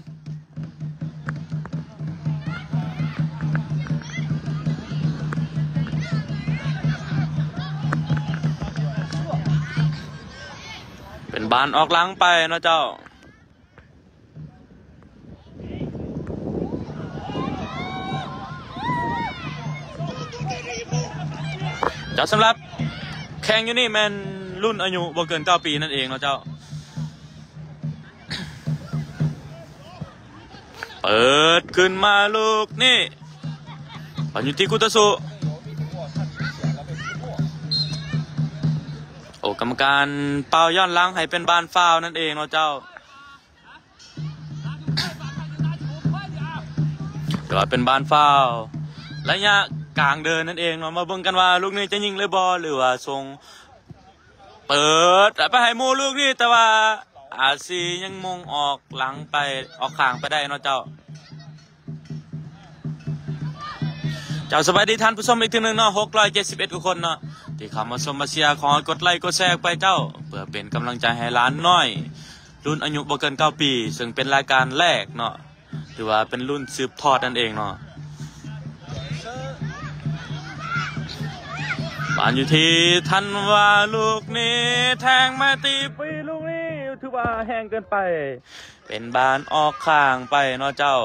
เป็นบานออกหลังไปนะเจ้าสำหรับแข่งอยู่นี่แมนรุ่นอายุบ่เกิน9 ปีนั่นเองเนาะเจ้าเปิดขึ้นมาลูกนี่บอลอยู่ที่คุตสุโอ้กรรมการเป่าย้อนหลังให้เป็นบานฟาวนั่นเองเนาะเจ้าถือว่าเป็นบานฟาวระยะกลางเดินนั่นเองเนาะมาเบิ่งกันว่าลูกนี้จะยิงหรือบอลหรือว่าทรงเปิดไปให้มูลูกนี่แต่ว่าอาซียังมงออกหลังไปออกข้างไปได้เนาะเจ้าสบายดีท่านผู้ชมอีกทีนึงเนาะ671กว่าคนเนาะที่เข้ามาชมมาเชียร์ขอกดไลค์กดแชร์ไปเจ้าเพื่อเป็นกำลังใจให้หลานน้อยรุ่นอายุบ่เกิน9 ปีซึ่งเป็นรายการแรกเนาะถือว่าเป็นรุ่นสืบทอดนั่นเองเนาะบานอยู่ที่ทันว่าลูกนี้แทงมาตีปีลูกนี้ถือว่าแห้งเกินไปเป็นบานออกข้างไปเนาะเจ้า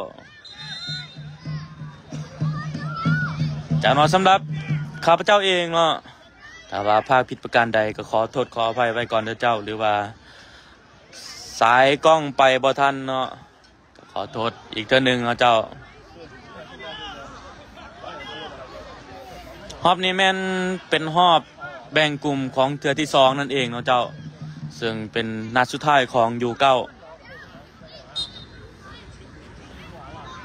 จากนั้นสำหรับข้าพเจ้าเองเนาะถ้าว่าภาคผิดประการใดก็ขอโทษขออภัยไว้ก่อนเจ้าหรือว่าสายกล้องไปบ่ทันเนาะก็ขอโทษอีกเทื่อนึงเนาะเจ้ารอบนี้แม่นเป็นรอบแบ่งกลุ่มของเทื่อที่2นั่นเองเนาะเจ้าซึ่งเป็นนัดสุดท้ายของU9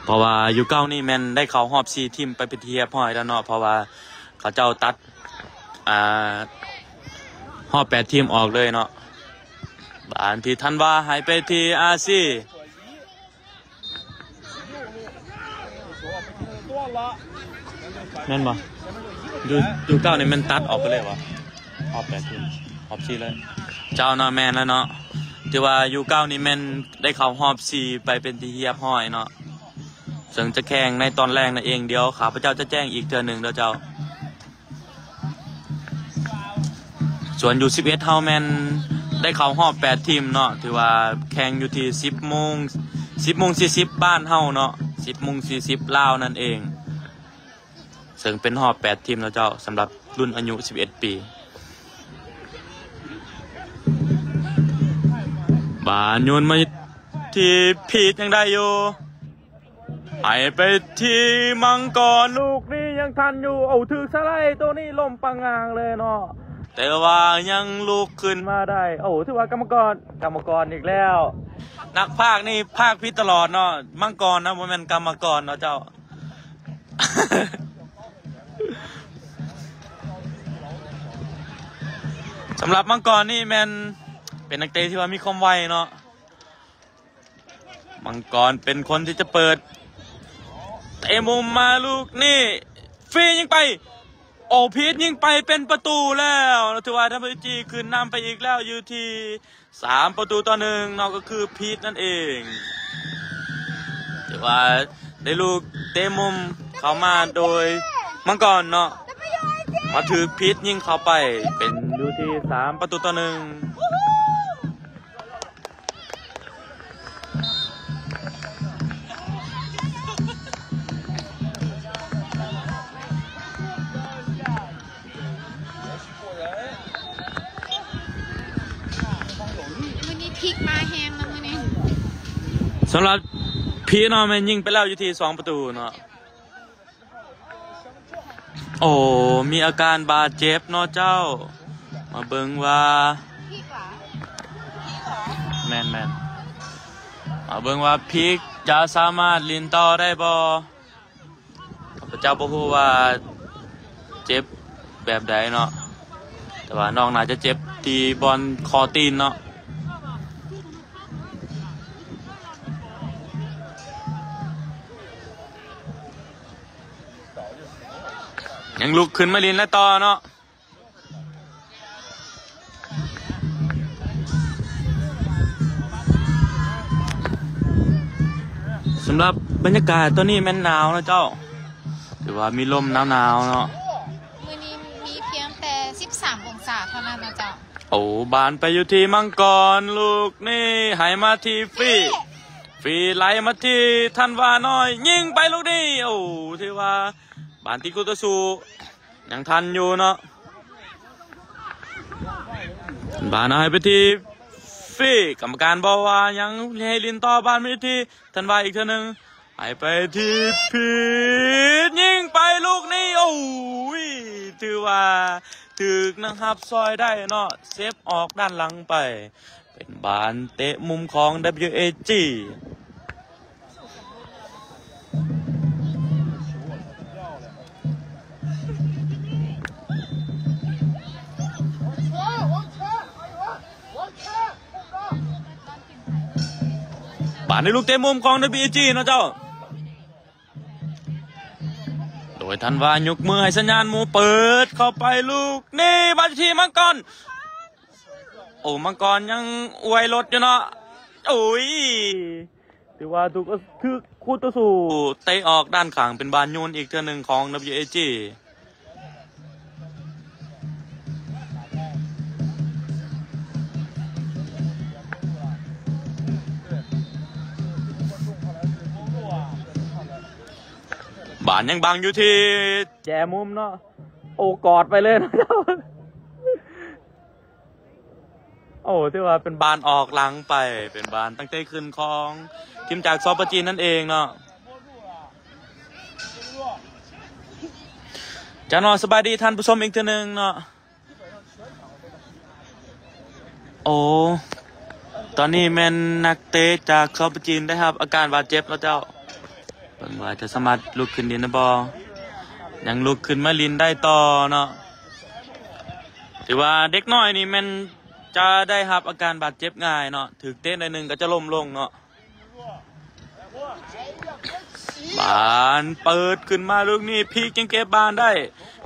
เพราะว่าU9นี่แม่นได้เข้ารอบ4ทีมไปเป็นที่เรียบร้อยแล้วเนาะเพราะว่าเขาเจ้าตัดรอบ8ทีมออกเลยเนาะบานที่ทันว่าหายไปที่อาซีแม่นบ่U9นี่มันตัดออกไปเลยวะรอบ8ทีมรอบ4เลยเจ้าเนาะแม่นแล้วเนาะที่ว่าU9นี่แม่นได้เข้ารอบ4ไปเป็นที่เรียบร้อยเนาะซึ่งจะแข่งในตอนแรกนั่นเองเดี๋ยวข้าพเจ้าจะแจ้งอีกเทื่อนึงเด้อเจ้าส่วนU11เฮาแม่นได้เข้ารอบ8ทีมเนาะถือว่าแข่งอยู่ที่10:40บ้านเฮาเนาะ10:40ลาวนั่นเองซึ่งเป็นรอบ8ทีมแล้วเจ้าสำหรับรุ่นอายุ11 ปีบานโยนมาที่พีทยังได้อยู่ให้ไปที่มังกรลูกนี้ยังทันอยู่เอาถือสไลด์ตัวนี้ล้มปังงางเลยเนาะแต่ว่ายังลุกขึ้นมาได้โอ้ถือว่ากรรมกรอีกแล้วนักพากย์นี่พากย์พิษตลอดเนาะมังกรนะบ่แม่นกรรมกรเนาะเจ้า สำหรับมังกรนี่แมนเป็นนักเตะที่ว่ามีความไวเนาะมังกรเป็นคนที่จะเปิดเตะมุมมาลูกนี่ฟรียิงไปโอ้พีทยิงไปเป็นประตูแล้วถือว่าทัพพีจีคืนนำไปอีกแล้วอยู่ที่3-1เนาะก็คือพีทนั่นเองถือว่าได้ลูกเตะมุมเข้ามาโดยมังกรเนาะมาถือพีทยิงเข้าไปเป็นอยู่ที่3-1มื้อนี้พริกมาแฮงแล้วมื้อนี้สำหรับ พี่เนาะแม่นยิงไปแล้วอยู่ที่2 ประตูเนาะโอ้มีอาการบาดเจ็บเนาะเจ้ามาเบิ่งว่าแม่นมาเบิ่งว่าพีกจะสามารถลินต่อได้บ่ข้าพเจ้าบ่ฮู้ว่าเจ็บแบบใดเนาะแต่ว่าน้องน่าจะเจ็บที่บอลคอตีนเนาะยังลุกขึ้นมาลินและต่อเนาะสำหรับบรรยากาศตอนนี้แม่นหนาวนะเจ้าหรือว่ามีลมหนาวๆเนาะมื้อนี้มีเพียงแต่13 องศาเท่านั้นนะเจ้าโอ้บานไปอยู่ที่มังกรลูกนี่ให้มาที่ฟรีไหลมาที่ธันวาน้อยยิงไปลูกนี่โอ้ที่ว่าบานที่กุตสูยังทันอยู่เนาะบานให้ไปที่ฟรีกรรมการบอกว่ายังให้ลินต่อบานไปที่ธันวาอีกเท่านึงให้ไปที่พีดยิงไปลูกนี่โอ้ยถือว่าถึกนะครับซอยได้เนาะเซฟออกด้านหลังไปเป็นบานเตะมุมของ WAG บานในลูกเตะมุมของ WAG เนาะเจ้าโดยธันวายกมือให้สัญญาณหมูเปิดเข้าไปลูกนี่บาทีมังกรโอ้มังกรยังอวยรถอยู่เนาะโอ้ยถือว่าถูกคือคู่ต่อสู้เตะออกด้านข้างเป็นบานโยนอีกเท่านึงของ WAG บานยังบังอยู่ที่แจมุมเนาะโอ้กอดไปเลยนะโอ้ที่ว่าเป็นบานออกหลังไปเป็นบานตั้งแต่ขึ้นของทีมจากซอปจีนนั่นเองเนาะจะนอนสบายดีท่านผู้ชมอีกทีนึงเนาะโอ้ตอนนี้แมนนักเตะจากซอปจีนได้ครับอาการบาดเจ็บแล้วเจ้าเบิ่งว่าจะสามารถลุกขึ้นดินนะบอยังลุกขึ้นมาลินได้ต่อเนาะถือว่าเด็กน้อยนี่มันจะได้รับอาการบาดเจ็บง่ายเนาะถึกเต้นได้หนึ่งก็จะล้มลงเนาะบานเปิดขึ้นมาลูกนี้พีกยังเก็บบานได้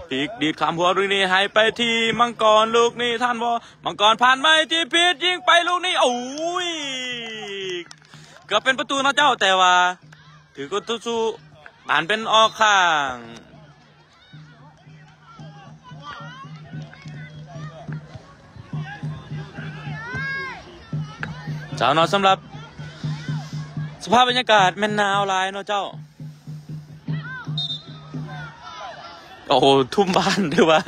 พีกดีดขามหัวลูกนี้ให้ไปที่มังกรลูกนี้ท่านบ่มังกรผ่านไปที่พีกยิงไปลูกนี้โอ้ยเกือบเป็นประตูนะเจ้าแต่ว่าถือกุตุสูบานเป็นออกข้างเจ้าเนาะสำหรับสภาพบรรยากาศแม่นหนาวหลายเนาะเจ้าโอ้โหทุ่มบ้านถือว่า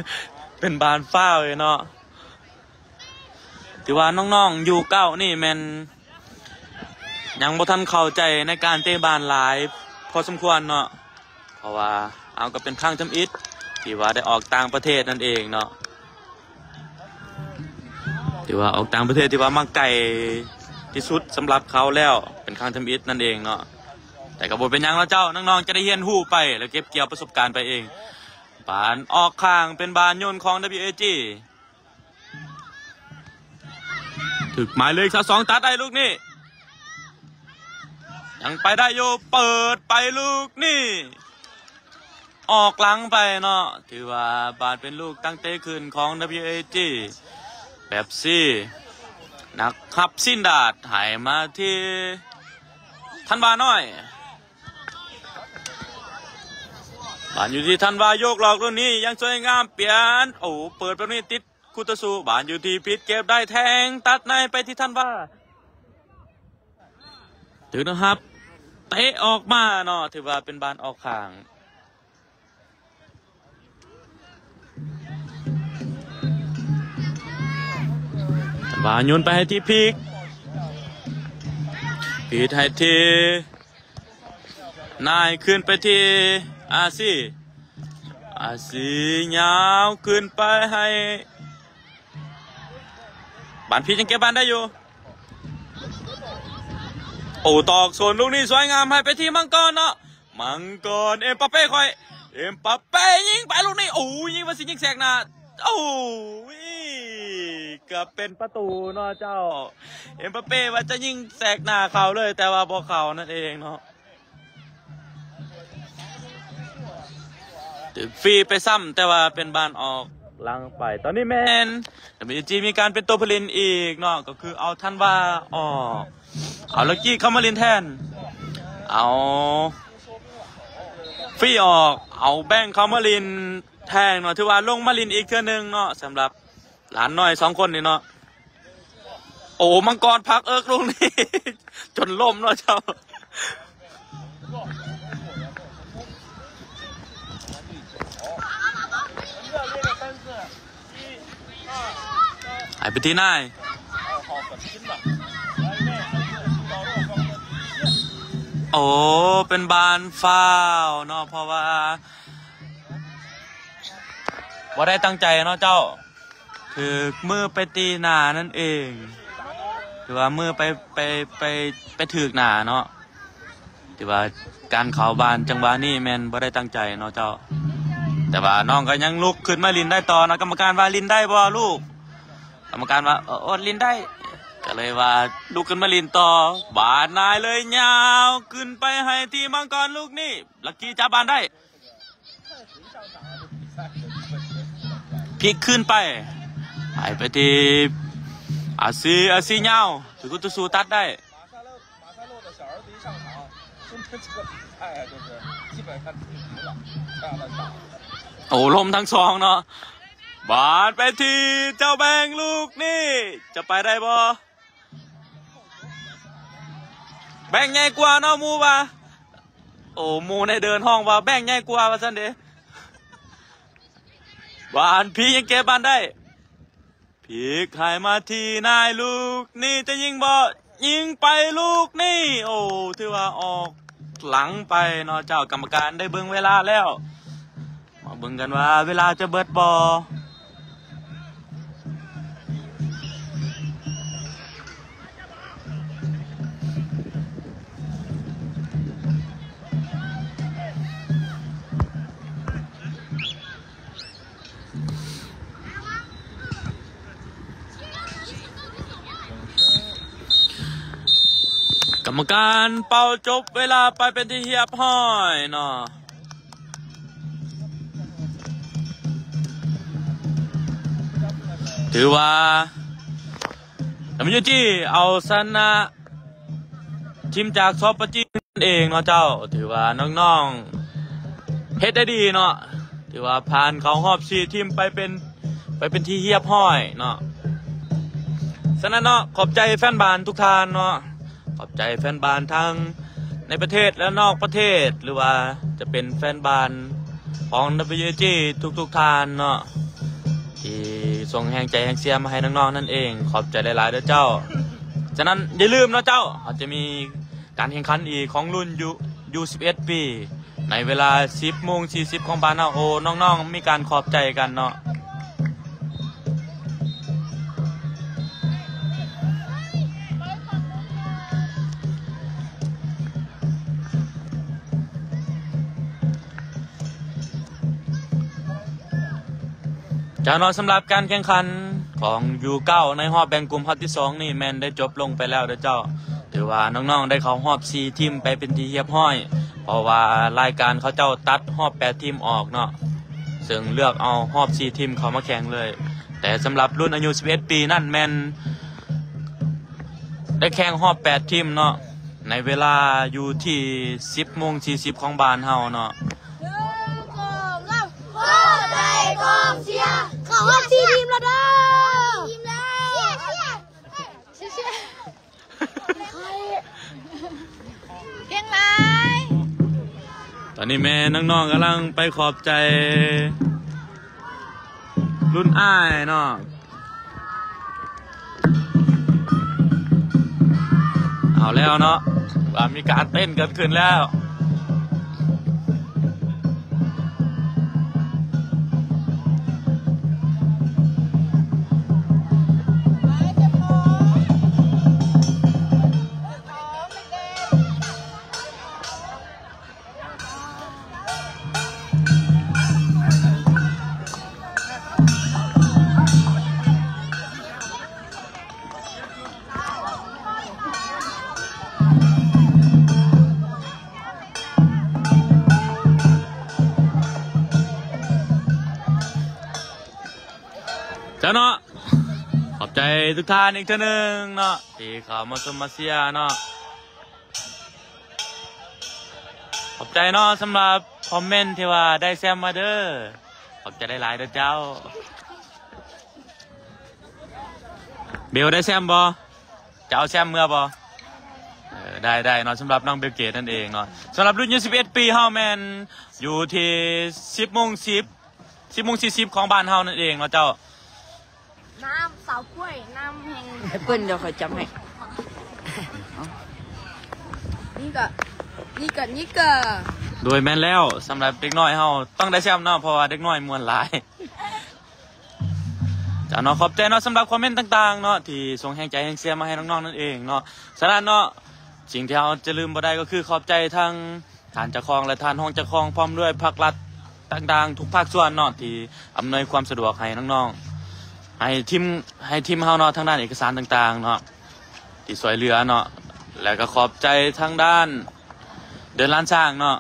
เป็นบานฟ้าเลยเนาะถือว่าน้องๆอยู่เก้านี่แม่นยังบ่ทันเข้าใจในการเตะบานหลายพอสมควรเนาะเพราะว่าเอาก็เป็นครั้งจำอิดที่ว่าได้ออกต่างประเทศนั่นเองเนาะที่ว่าออกต่างประเทศที่ว่ามาไกลที่สุดสำหรับเขาแล้วเป็นครั้งจำอิดนั่นเองเนาะแต่ก็บ่เป็นยังแล้วเจ้าน้องๆจะได้เรียนรู้ไปแล้วเก็บเกี่ยวประสบการณ์ไปเองบานออกข้างเป็นบานโยนของ WAG ถึกหมายเลข2ตัดได้ลูกนี่ยังไปได้อยู่เปิดไปลูกนี่ออกหลังไปเนาะถือว่าบาดเป็นลูกตั้งเตะคืนของ WAG แบบซี่นักขับสิ้นดาดหายมาที่ธันวาน้อยบานอยู่ที่ธันวาโยกหลอกลูกนี้ยังสวยงามเปลี่ยนโอ้เปิดแบบนี้ติดคุตสูบานอยู่ที่พิษเก็บได้แทงตัดในไปที่ธันวาถือนะครับเตะออกมาเนาะถือว่าเป็นบานออกข้างบานโยนไปให้ที่พีกให้ที่ นายขึ้นไปที่อาซียาวขึ้นไปให้บ้านพี่ยังเก็บบ้านได้อยู่โอ้ตอกส่วนลูกนี้สวยงามให้ไปที่มังกรเนาะมังกรเอ็มปาเป้คอยเอ็มปาเป้ยิงไปลูกนี้โอ้ยิงมาสิยิงแสกหน้าโอ้เกือบเป็นประตูเนาะเจ้าเอ็มปาเป้ว่าจะยิงแสกหน้าเขาเลยแต่ว่าบ่เขานั่นเองเนาะถึงฟรีไปซ้ำแต่ว่าเป็นบานออกหลังไปตอนนี้แมนWGมีการเป็นตัวผลิตอีกเนาะก็คือเอาท่านว่าออกเอาลักกี้เข้ามาเล่นแทนเอาฟรีออกเอาแบงค์เข้ามาลินแทงเนาะถือว่าลงมาลินอีกเทื่อนึงเนาะสำหรับหลานน้อย2คนนี่เนาะโอ้มังกรพักลูกนี้ จนล้มเนาะเจ้าหายไปที่ไหนโอ้เป็นบานฟาวเนาะเพราะว่าได้ตั้งใจเนาะเจ้าคือมือไปตีหนานั่นเองถือว่ามือไปถือกหนาเนาะถือว่าการเขาบานจังหวะนี้แมนได้ตั้งใจเนาะเจ้าแต่ว่าน้องก็ยังลุกขึ้นมาลินได้ต่อนะกรรมการว่าลินได้บ่ลูกกรรมการว่าลินได้ก็เลยว่าลุกขึ้นมาลินต่อบานนายเลยยาวขึ้นไปให้ที่มังกรลูกนี่ลักกี้จับบานได้พลิกขึ้นไปหายไปที่อาซีเงาถือกุตุสูตัดได้โอ้ลมทั้งสองเนาะบานไปที่เจ้าแบงลูกนี่จะไปได้บ่แบงใหญ่กว่าเนาะมูว่าโอ้มูในเดินห้องว่าแบงใหญ่กว่าว่าซั่นเด้บานพี่ยังเก็บบานได้พีกหายมาที่นายลูกนี่จะยิงบ่ยิงไปลูกนี่โอ้ถือว่าออกหลังไปเนาะเจ้ากรรมการได้เบิ่งเวลาแล้วมาเบิ่งกันว่าเวลาจะเบิดบ่กรรมการเป่าจบเวลาไปเป็นที่เรียบร้อยเนาะถือว่าWGเอาชนะทีมจากซอปจีนเองเนาะเจ้าถือว่าน้องๆเฮ็ดได้ดีเนาะถือว่าผ่านเขารอบ4ทีมไปเป็นที่เรียบร้อยเนาะฉะนั้นเนาะขอบใจแฟนบอลทุกท่านเนาะขอบใจแฟนบอลทั้งในประเทศและนอกประเทศหรือว่าจะเป็นแฟนบอลของ WG ทุกท่านเนาะที่ส่งแรงใจแรงเชียร์มาให้น้องๆนั่นเองขอบใจหลายๆด้วยเจ้าฉะนั้นอย่าลืมเนาะเจ้าอาจจะมีการแข่งขันอีกของรุ่นU11 ปีในเวลา 10:40 ของบ้านเฮาโอ้น้องๆมีการขอบใจกันเนาะจากนั้นสำหรับการแข่งขันของU9ในรอบแบ่งกลุ่มรอบที่2นี่แมนได้จบลงไปแล้วเด้อเจ้าถือว่าน้องๆได้เข้ารอบ4ทีมไปเป็นที่เรียบร้อยเพราะว่ารายการเขาเจ้าตัดรอบ8ทีมออกเนาะซึ่งเลือกเอารอบ4ทีมเข้ามาแข่งเลยแต่สำหรับรุ่นอายุ11ปีนั่นแมนได้แข่งรอบ8ทีมเนาะในเวลาอยู่ที่ 10:40 ของบ้านเฮาเนาะขอรอบ4ทีมแล้วเด้อทีมแล้วเชียร์เก่งไหมตอนนี้แม่น้องๆกำลังไปขอบใจรุ่นอ้ายเนาะเอาแล้วเนาะว่ามีการเต้นเกิดขึ้นแล้ว แล้วเนาะขอบใจทุกท่านอีกเท่านึงเนาะที่เข้ามาชมมาเชียร์เนาะขอบใจเนาะสำหรับคอมเมนต์ที่ว่าได้แซมมาเด้อขอบใจได้หลายเด้อเจ้าเบลได้แซมบ่จะเอาแซมเมื่อบ่ได้เนาะสำหรับน้องเบลเกตนั่นเองเนาะสำหรับรุ่น21 ปีเฮาแมนอยู่ที่10:40ของบ้านเฮานั่นเองเนาะเจ้าน้ำสาวกล้วยน้ำแห้ง เปิ้ลเดี๋ยวคอยจำให้ นี่ก็ โดยแม่นแล้วสำหรับเด็กน้อยเฮาต้องได้แชมป์เนาะเพราะว่าเด็กน้อยมวนหลายจ้าเนาะขอบใจเนาะสำหรับคอมเมนต์ต่างๆเนาะที่ส่งแรงใจแรงเชียร์มาให้น้องๆนั่นเองเนาะฉะนั้นเนาะสิ่งที่เราจะลืมบ่ได้ก็คือขอบใจทั้งฐานเจ้าของและฐานห้องเจ้าของพร้อมด้วยภาครัฐต่างๆทุกภาคส่วนเนาะที่อำนวยความสะดวกให้น้องๆให้ทีมเฮาเนาะทางด้านเอกสารต่างๆเนาะที่ช่วยเหลือเนาะแล้วก็ขอบใจทางด้านเดินร้านช่างเนาะ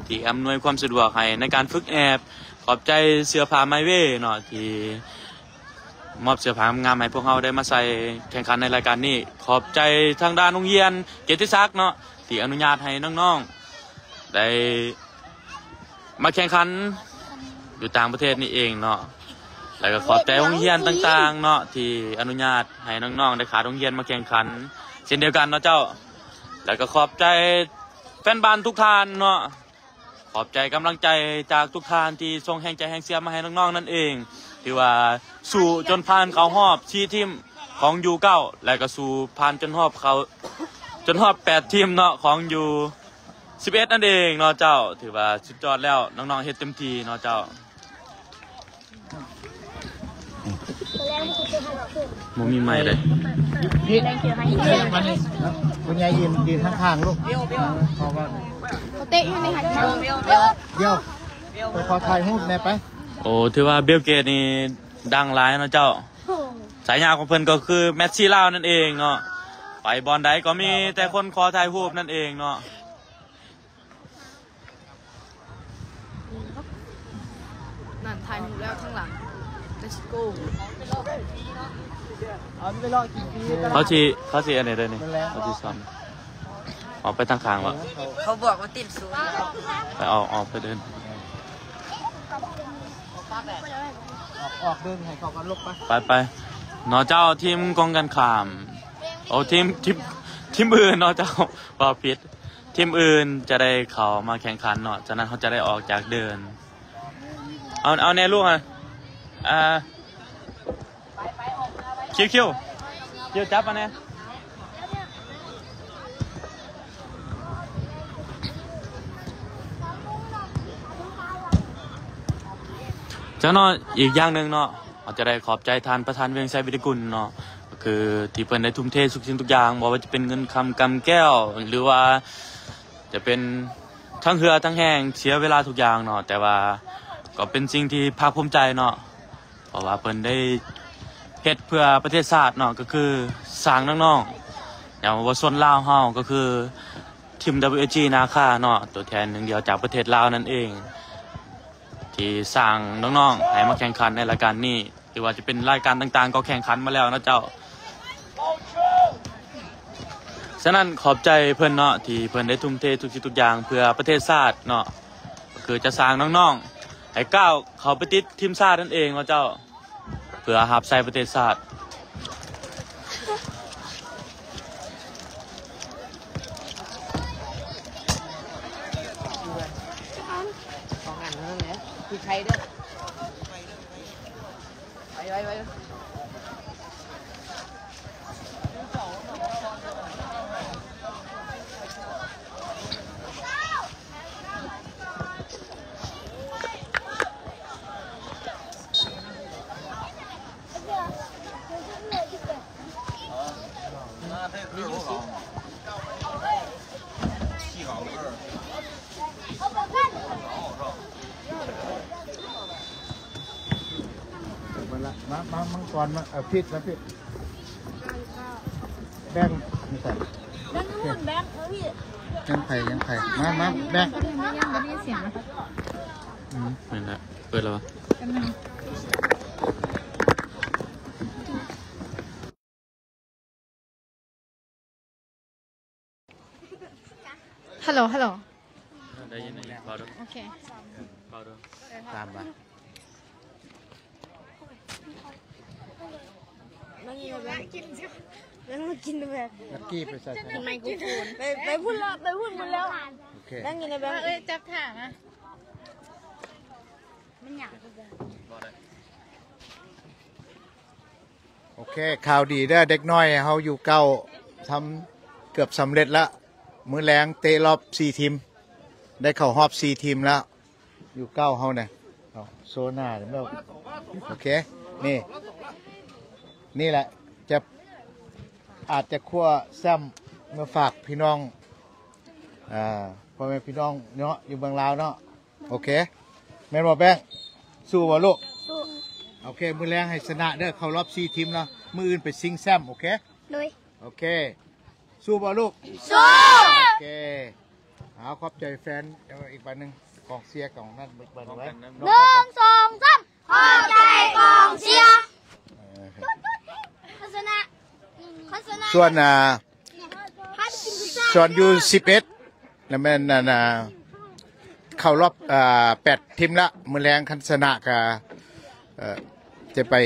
ที่อำนวยความสะดวกให้ในการฝึกแอบขอบใจเสื้อผ้าไมเว่เนาะที่มอบเสื้อผ้างามให้พวกเราได้มาใส่แข่งขันในรายการนี้ขอบใจทางด้านโรงเรียนเกียรติศักดิ์เนาะที่อนุญาตให้น้องๆได้มาแข่งขันอยู่ต่างประเทศนี่เองเนาะแล้วก็ขอบใจโรงเรียนต่างๆเนาะที่อนุญาตให้น้องๆได้ขาดโรงเรียนมาแข่งขันเช่นเดียวกันเนาะเจ้าแล้วก็ขอบใจแฟนบอลทุกท่านเนาะขอบใจกำลังใจจากทุกท่านที่ส่งแรงใจแรงเชียร์มาให้น้องๆนั่นเองที่ว่าสู่จนผ่านเขารอบ4ทีมของU9แล้วก็สู่ผ่านจนรอบ8ทีมเนาะของU11นั่นเองเนาะเจ้าถือว่าสุดยอดแล้วน้องๆเฮ็ดเต็มที่เนาะเจ้าบ่มีไม้เลย พี่มันคุณยายยืนข้างๆลูกพอก่อน เขาเตะอยู่ในหัดเ เดี๋ยวไปขอถ่ายรูปแม่ไป โอ้ถือว่าเบลเกตนี่ดังหลายเนาะเจ้าสายยาของเพิ่นก็คือแมสซี่ลาวนั่นเองเนาะไปบอลใดก็มีแต่คนขอถ่ายรูปนั่นเองเนาะ นั่นถ่ายหมูแล้วข้างหลัง let's go เอาไปรอกินฟรีก็ เขาสิอันไหนเลยนี่เขาสิซ้ำออกไปทางข้างวะ เขาบอกว่าติดศูนย์ ไปออกไปเดิน ออกเดินให้เขากันลูกไป ไปเนาะเจ้าทีมกองกันข้ามโอ้ทีมอื่นเนาะเจ้าว่าผิดทีมอื่นจะได้เข้ามาแข่งขันเนาะฉะนั้นเขาจะได้ออกจากเดินเอาแน่ลูกคิวจับมาแน่เจ้าเนาะอีกอย่างหนึ่งเนาะเราจะได้ขอบใจทานประธานเวียงชัยวิทยกุลเนาะก็คือที่เพิ่นได้ทุ่มเททุกสิ่งทุกอย่างบอกว่าจะเป็นเงินคำกำแก้วหรือว่าจะเป็นทั้งเรือทั้งแห้งเสียเวลาทุกอย่างเนาะแต่ว่าก็เป็นสิ่งที่ภาคภูมิใจเนาะเพราะว่าเพิ่นได้เฮ็ดเพื่อประเทศชาติเนาะก็คือสร้างน้องๆอย่างว่าส่วนลาวเฮาก็คือทีม WG นาคาเนาะตัวแทนหนึ่งเดียวจากประเทศลาวนั่นเองที่สร้างน้องๆให้มาแข่งขันในรายการนี้หรือว่าจะเป็นรายการต่างๆก็แข่งขันมาแล้วนะเจ้าฉะนั้นขอบใจเพิ่นเนาะที่เพิ่นได้ทุ่มเททุกสิ่งทุกอย่างเพื่อประเทศชาติเนาะก็คือจะสร้างน้องๆให้ก้าวเข้าไปติดทีมชาตินั่นเองเนาะเจ้าเพื่อรับใช้ประเทศชาติของอันนั่นแหละคือใครเด้อไปมามังกรมาพิษนะพี่แบ่งไม่ใส่แบ่งพี่ยังไข่มาแบ่ง ไม่ได้เสียง ไม่ได้เปิดแล้ววะ ฮัลโหลฮัลโหล ได้ยินได้ยินเบาดู โอเค เบาดู ตามมา นั่งกินแบบนั่งกินแบบ ลักกี้ไปใส่ ทำไมกูพูดไปพูดแล้วไปพูดหมดแล้ว โอเค นั่งกินแบบ เอ้ยจับถังอ่ะ มันอยาก โอเคข่าวดีเด้อเด็กน้อยเฮาอยู่เก้าทำเกือบสำเร็จแล้วมื้อแรงเตะรอบ4ทีมได้เข้ารอบ4ทีมแล้วอยู่เก้าเฮาเนี่ยเอาโซน่าเดี๋ยวโอเคนี่แหละจะอาจจะคั่วแซมเมื่อฝากพี่น้องพ่อแม่พี่น้องเนาะอยู่เมืองลาวเนาะโอเคแม่นบ่แป้งสู้บ่ลูก สู้ โอเคมือแรงให้ชนะเด้อเข้ารอบ4ทีมเนาะมืออื่นไปซิงแซมโอเค เลย โอเคสู้บ่ลูก สู้ โอเคเอาขอบใจแฟนเอาอีกบันหนึงกองเสียร์กองนั่นอีกบันหนึ่งไว้ 1 2 3ขอบใจกองเชียร์โฆษณาส่วน ให้กินพิซซ่า ส่วนอยู่11แล้วแม่นเข้ารอบ8ทีมละมือแรงคันชนะก็จะไป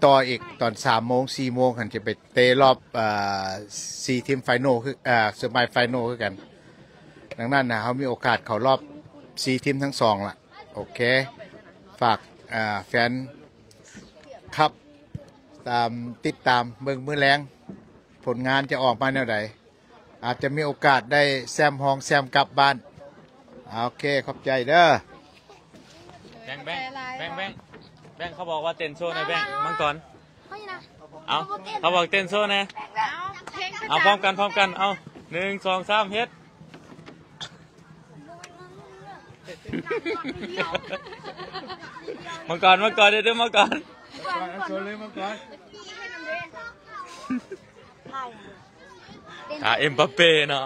ต่ออีกตอน3 โมง 4 โมงคันจะไปเตะรอบ4ทีมไฟนอลคือเซมิไฟนอลคือกันดังนั้นนะเขามีโอกาสเข้ารอบ4ทีมทั้ง2ล่ะโอเคฝากแฟนครับติดตามเบิ่งมือแรงผลงานจะออกมาแนวใดอาจจะมีโอกาสได้แซมห้องแซมกลับบ้านโอเคขอบใจเด้อ แบงเขาบอกว่าเต้นโชว์นะแบงมังกรเอาเขาบอกเต้นโชว์นะ เพลง เอาพร้อมกันเอา1 2 3เฮ็ดมังกรเดี๋ยวมังกร ชวนเลยมังกร เอ็มบัปเป้เนาะ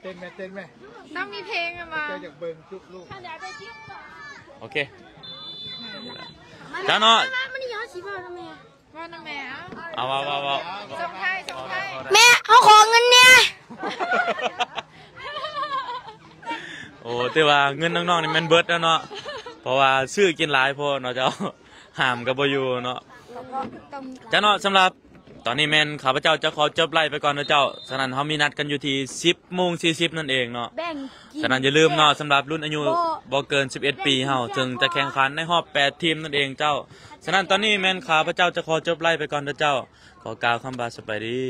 เต้นไหม ต้องมีเพลงมา เจ้าอยากเบิ่งจุกลูก โอเคจ้าเนาะ มันย้อนสีฟ้าทำไม ว่าน้องแม่ เอาว่า ส่งให้ แม่เขาขอเงินเนี่ย โอ้แต่ว่าเงินน้องๆนี่มันเบิดแล้วเนาะเพราะว่าซื้อกินหลายพอเนาะเจ้าห้ามก็บ่อยู่เนาะจ้าเนาะสำหรับตอนนี้แม่นข้าพเจ้าจะขอจบไลฟ์ไปก่อนนะเจ้าฉะนั้นเฮามีนัดกันอยู่ที่ 10:40 นั่นเองเนาะ แบ่ง ฉะนั้นอย่าลืมเนาะสำหรับรุ่นอายุบ่เกิน11 ปีเฮาจึงจะแข่งขันในรอบ8ทีมนั่นเองเจ้าฉะนั้นตอนนี้แม่นข้าพเจ้าจะขอจบไลฟ์ไปก่อนนะเจ้าขอกล่าวคำบาสบายดี